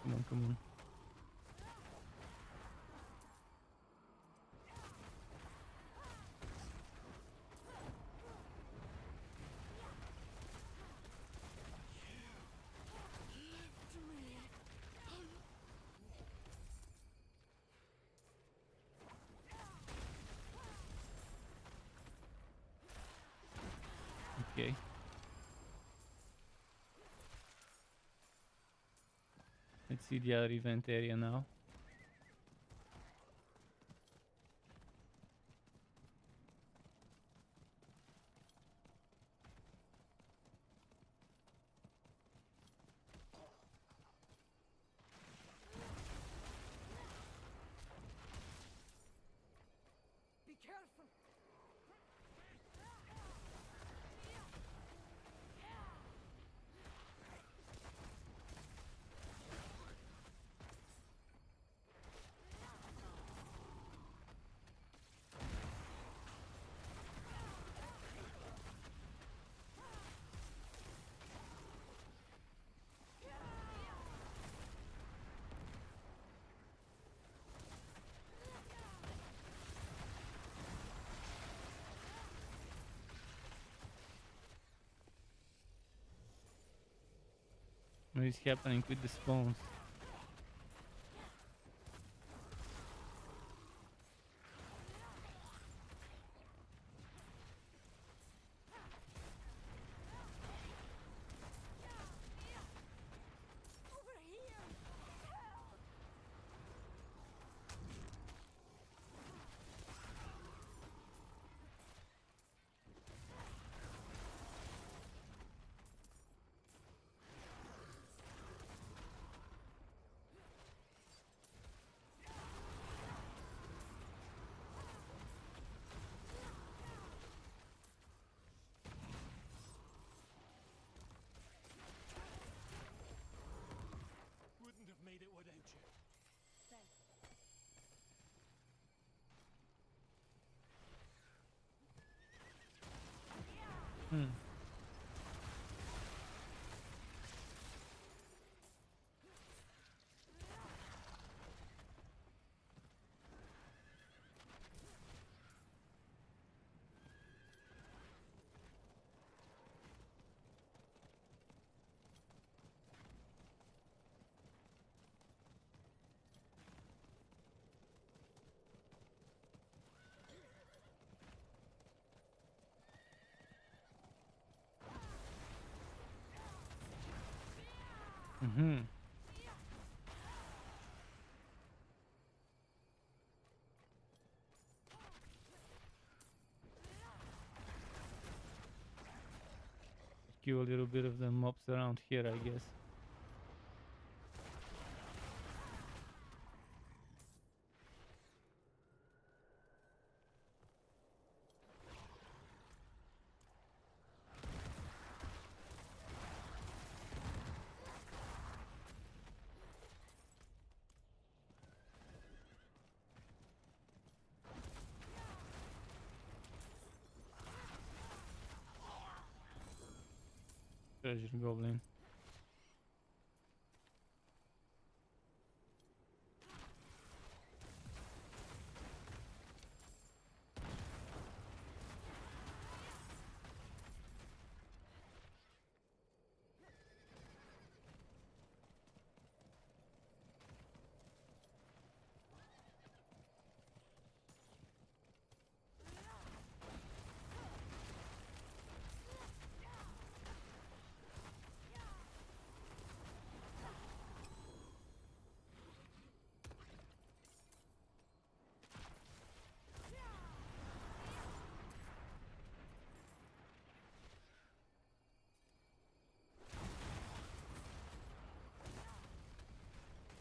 Come on, come on. Okay. Let's see the other event area now. Be careful! What is happening with the spawns? Over here! Hmm. Mm-hmm. Kill a little bit of the mobs around here, I guess. Treasure goblin.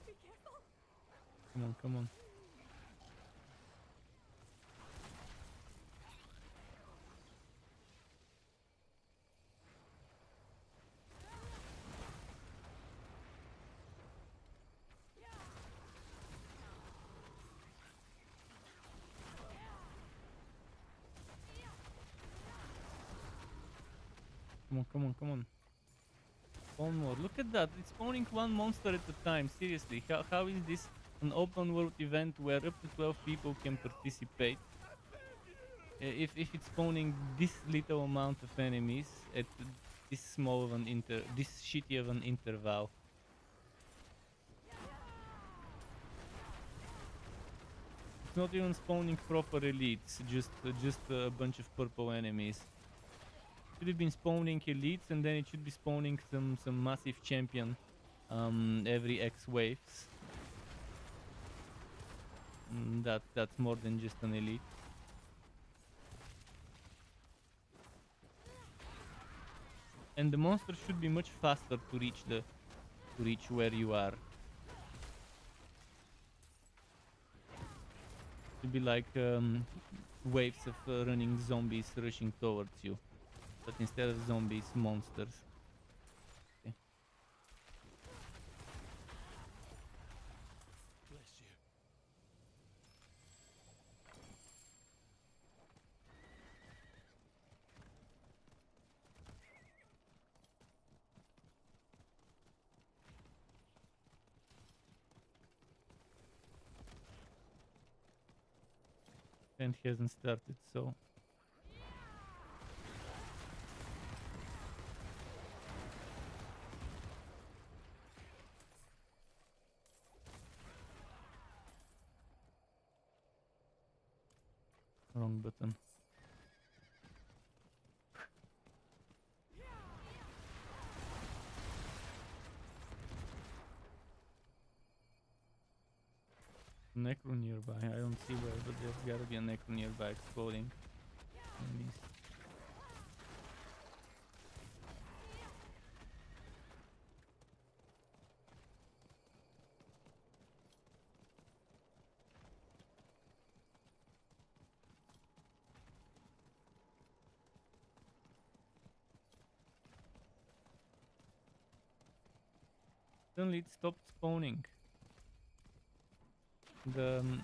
Be careful. Come on, come on. Come on, come on, come on. One more. Look at that. It's spawning one monster at a time. Seriously. How is this an open world event where up to 12 people can participate? If it's spawning this little amount of enemies at this small of an this shitty of an interval. It's not even spawning proper elites, just a bunch of purple enemies. Should have been spawning elites, and then it should be spawning some massive champion every X waves. That's more than just an elite. And the monster should be much faster to reach where you are. To be like waves of running zombies rushing towards you, but instead of zombies, monsters. Okay. Bless you. And he hasn't started, so wrong button. Necro nearby. I don't see where, but there's gotta be a necro nearby exploding enemies. Suddenly it stopped spawning. It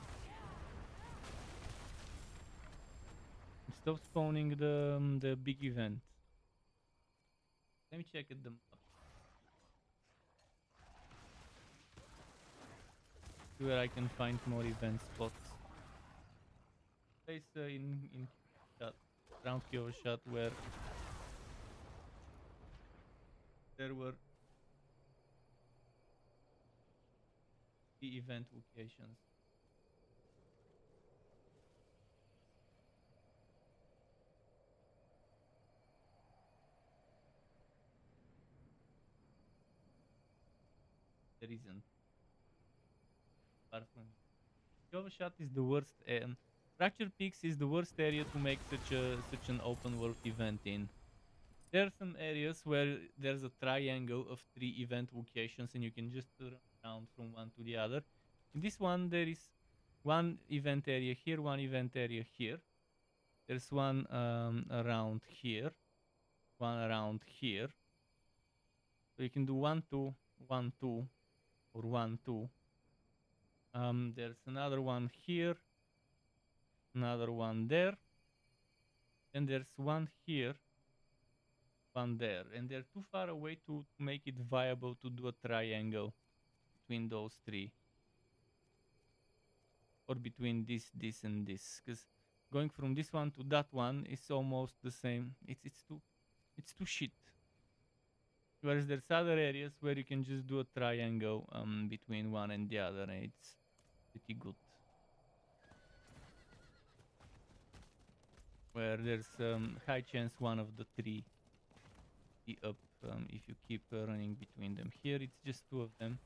stopped spawning the big event. Let me check at the map. See where I can find more event spots. Place in shot, around Kyoto shot where there were the event locations. There isn't. Apart from Kyoto shot is the worst. Fracture Peaks is the worst area to make such an open world event in. There are some areas where there's a triangle of 3 event locations and you can just turn around from one to the other. In this one, there is one event area here, one event area here. There's one around here, one around here. So you can do 1, 2, 1, 2, or 1, 2. There's another one here, another one there, and there's one here, one there, and they're too far away to make it viable to do a triangle between those 3, or between this and this, because going from this one to that one is almost the same. It's too shit. Whereas there's other areas where you can just do a triangle between one and the other, and it's pretty good. Where there's high chance one of the 3 be up if you keep running between them. Here it's just 2 of them.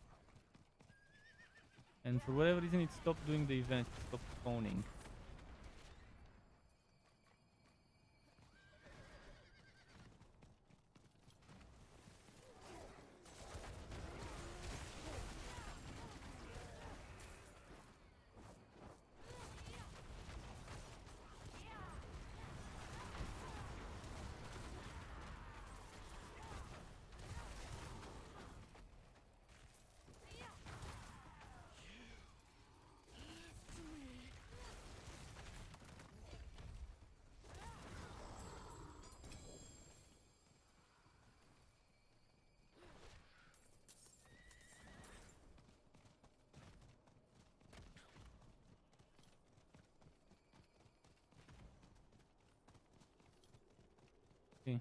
And for whatever reason it stopped doing the event, it stopped spawning. Okay.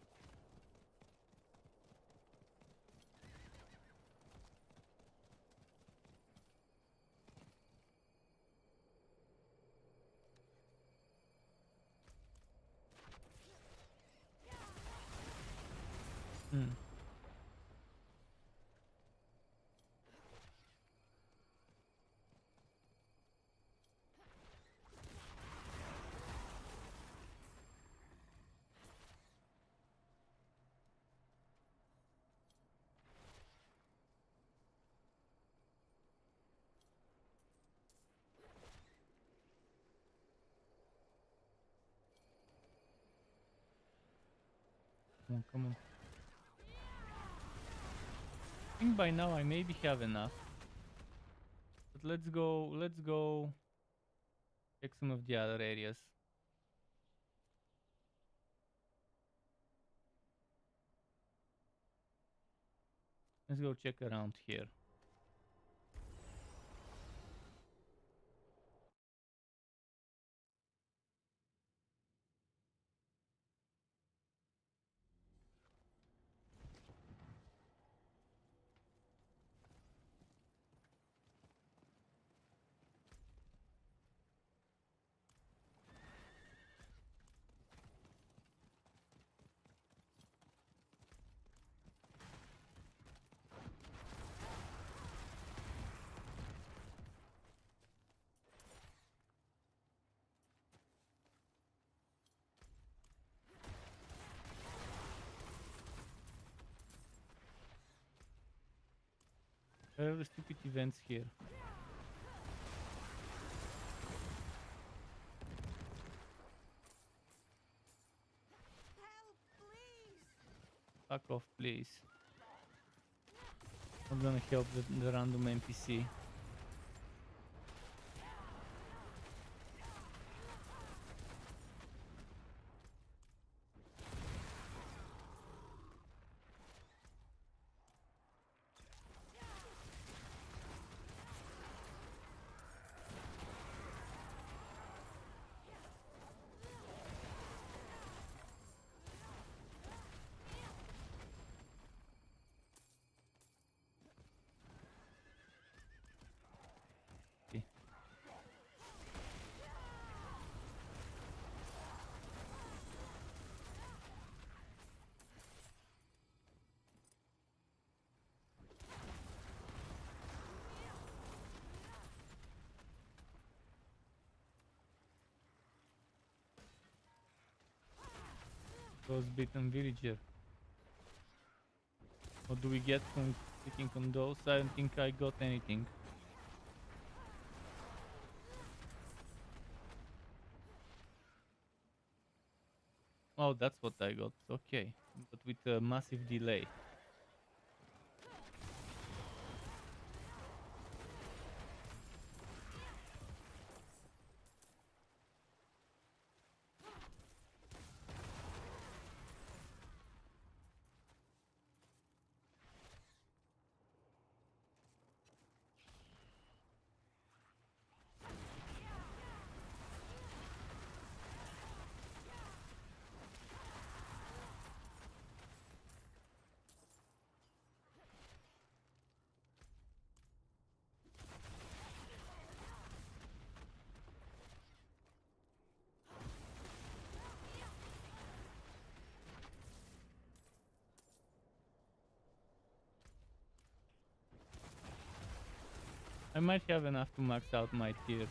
Hmm. Come on, come on. I think by now I maybe have enough. But let's go check some of the other areas. Let's go check around here. Where are the stupid events here? Help, please! Fuck off, please. I'm gonna help the random NPC. Frostbitten villager. What do we get from clicking on those? I don't think I got anything. Oh, that's what I got. Okay, but with a massive delay. I might have enough to max out my tier.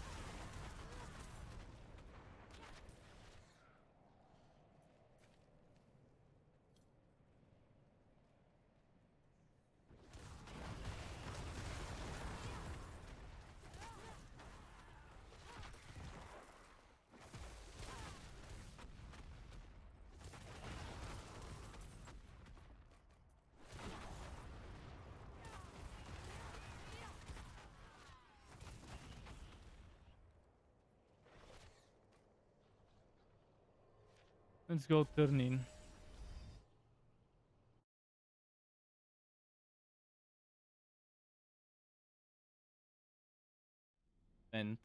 Let's go turn in. And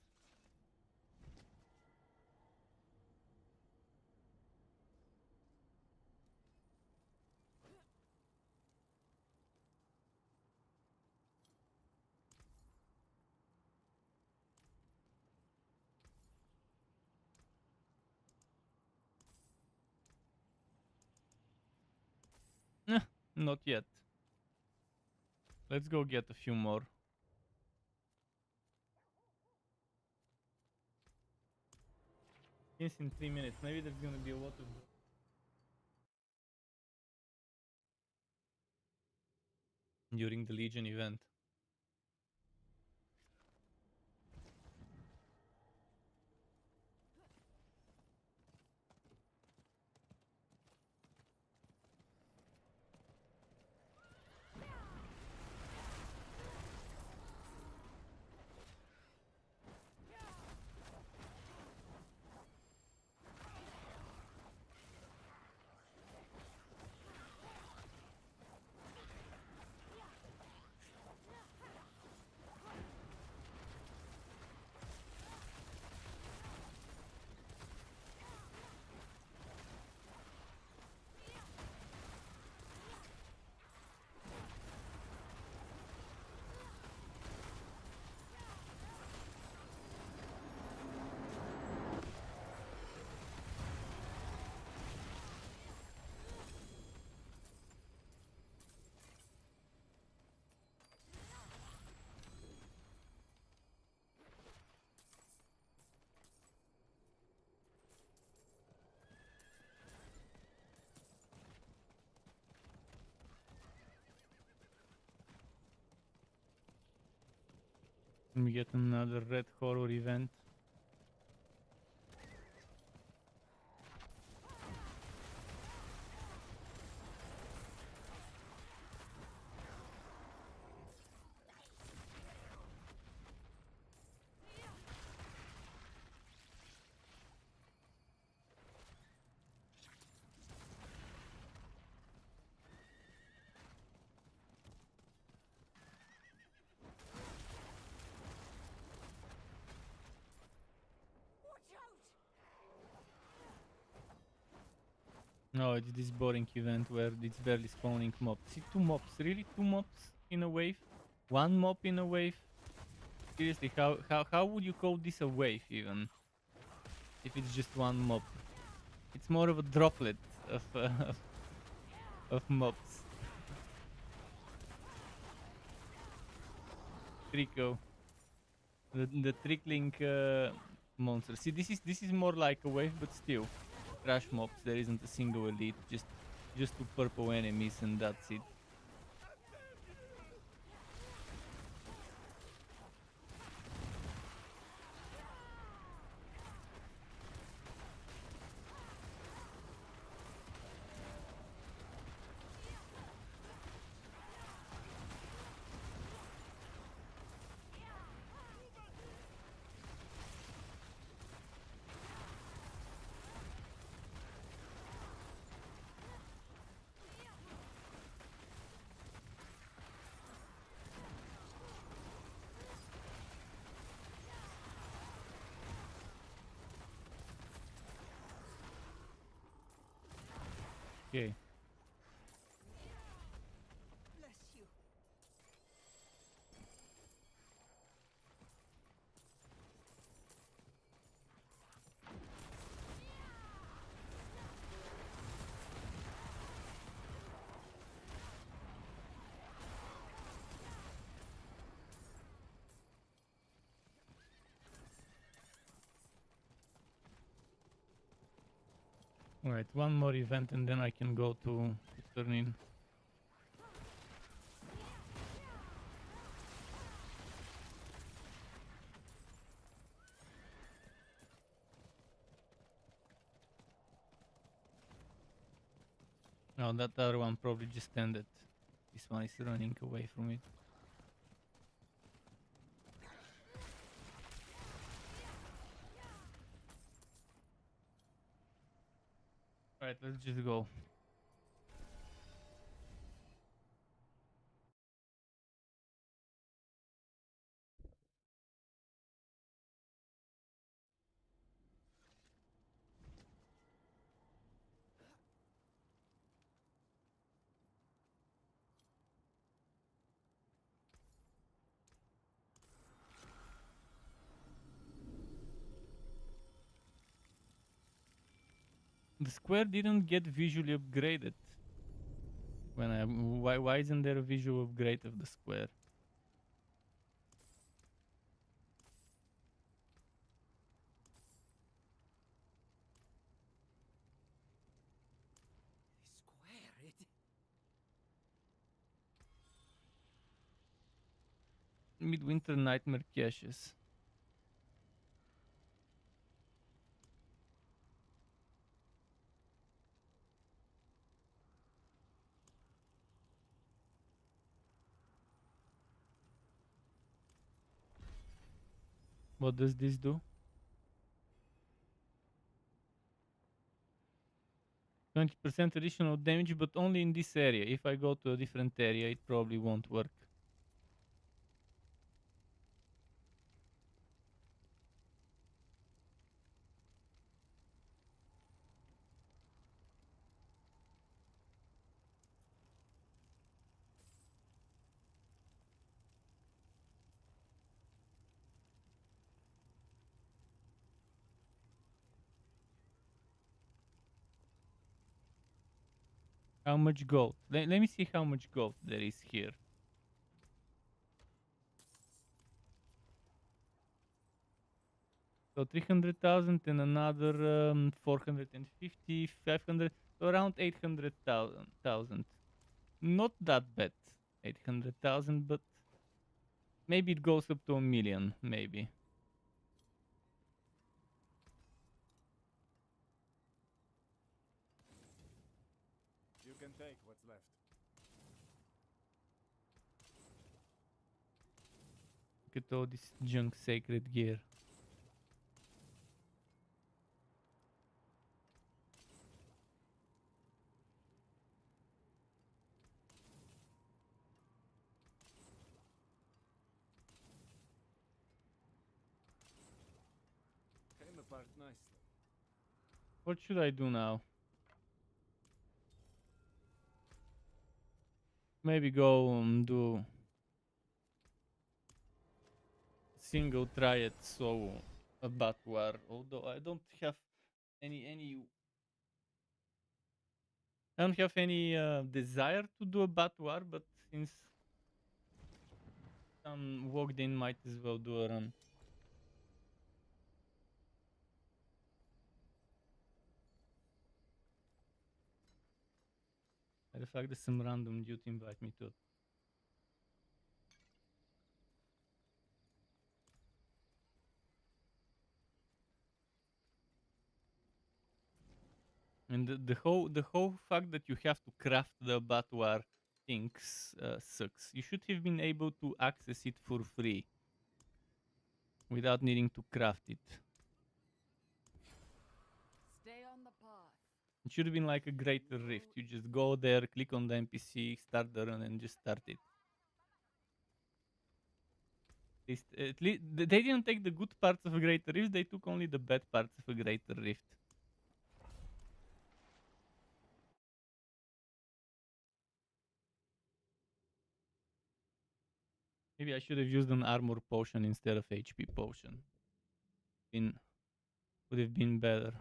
not yet. Let's go get a few more. Yes, in 3 minutes. Maybe there's gonna be a lot of during the Legion event. And we get another red horror event. No, it's this boring event where it's barely spawning mobs. See, 2 mobs, really? 2 mobs in a wave? 1 mob in a wave? Seriously, how would you call this a wave even? If it's just 1 mob. It's more of a droplet of of mobs. Trico. The trickling monster. See, this is more like a wave, but still. trash mobs. There isn't a single elite. Just two purple enemies and that's it. Okay. Bless you. Alright, one more event and then I can go to turn in. No, that other one probably just ended. This one is running away from it. Alright, let's just go. The square didn't get visually upgraded. Why isn't there a visual upgrade of the square? Square it. Midwinter nightmare caches. What does this do? 20% additional damage, but only in this area. If I go to a different area, it probably won't work. How much gold? Let me see how much gold there is here. So 300,000 and another 450, 500, so around 800,000. Not that bad, 800,000, but maybe it goes up to 1 million, maybe. You can take what's left. Look at all this junk sacred gear. Came apart nicely. What should I do now? Maybe go do single triad so a bat war, although I don't have any I don't have any desire to do a bat war, but since some walked in, might as well do a run. The fact that some random dude invite me to. And the whole fact that you have to craft the Batwar things sucks. You should have been able to access it for free without needing to craft it. Stay on the path. It should have been like a greater rift. You just go there, click on the NPC, start the run, and just start it. At least they didn't take the good parts of a greater rift. They took only the bad parts of a greater rift. Maybe I should have used an armor potion instead of HP potion. Would have been better.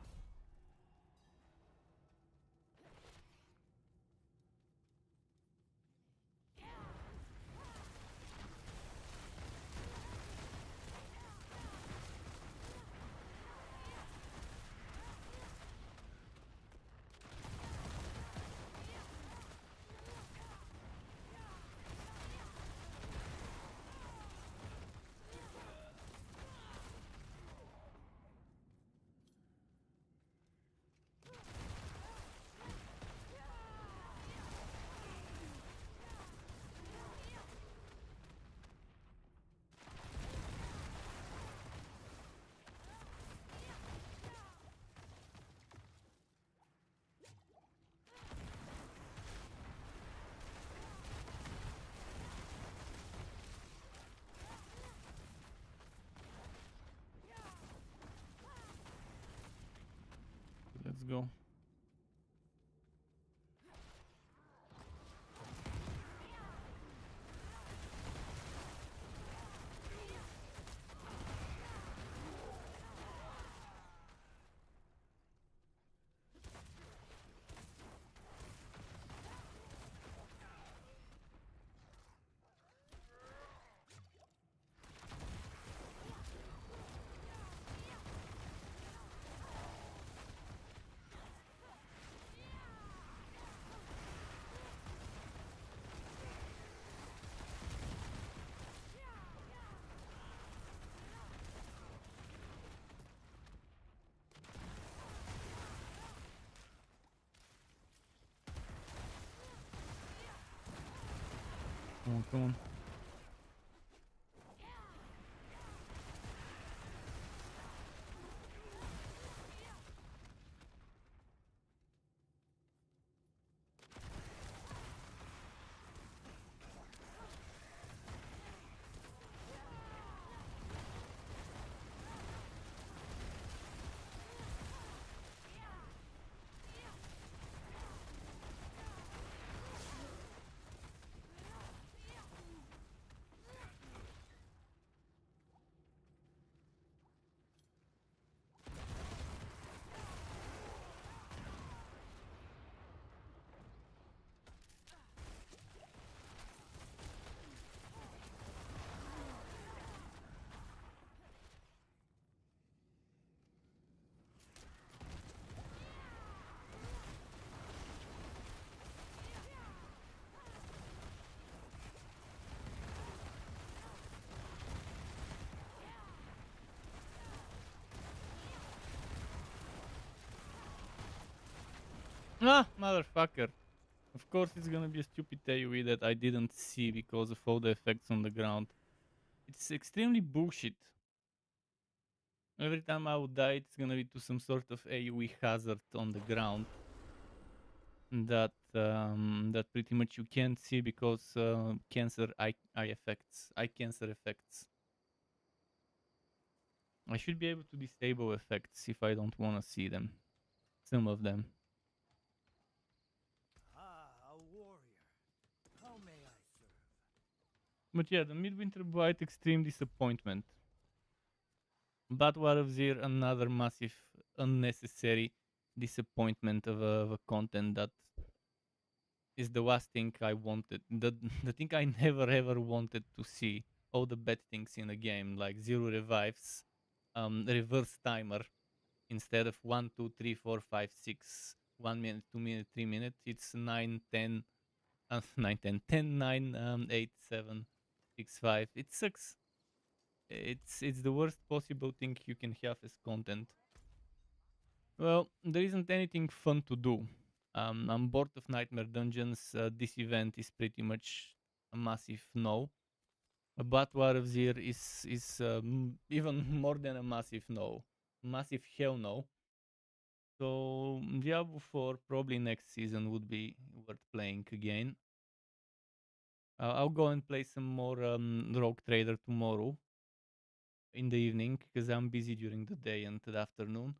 Let's go. Come on, come on. Ah, motherfucker. Of course it's gonna be a stupid AoE that I didn't see because of all the effects on the ground. It's extremely bullshit. Every time I would die, it's gonna be to some sort of AoE hazard on the ground that pretty much you can't see because eye cancer effects. I should be able to disable effects if I don't want to see them. Some of them. Ah, a warrior. How may I serve? But yeah, the Midwinter Blight, extreme disappointment. But War of Zir, another massive, unnecessary disappointment of a content that is the last thing I wanted. The thing I never ever wanted to see. All the bad things in a game, like zero revives, reverse timer instead of 1, 2, 3, 4, 5, 6 1 minute, 2 minutes, 3 minutes. It's 9, 10, 9, 10, 10, 9, 8, 7, 6, 5. It sucks. It's the worst possible thing you can have as content. Well, there isn't anything fun to do. I'm bored of Nightmare Dungeons. This event is pretty much a massive no. A Batwar of Zir is even more than a massive no. Massive hell no. So Diablo 4 probably next season would be worth playing again. I'll go and play some more Rogue Trader tomorrow in the evening because I'm busy during the day and the afternoon.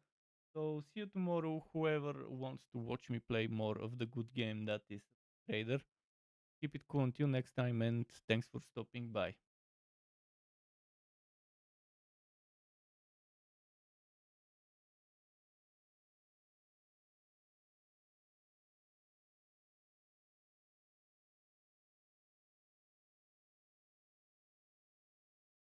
So see you tomorrow, whoever wants to watch me play more of the good game that is Trader. Keep it cool until next time and thanks for stopping by.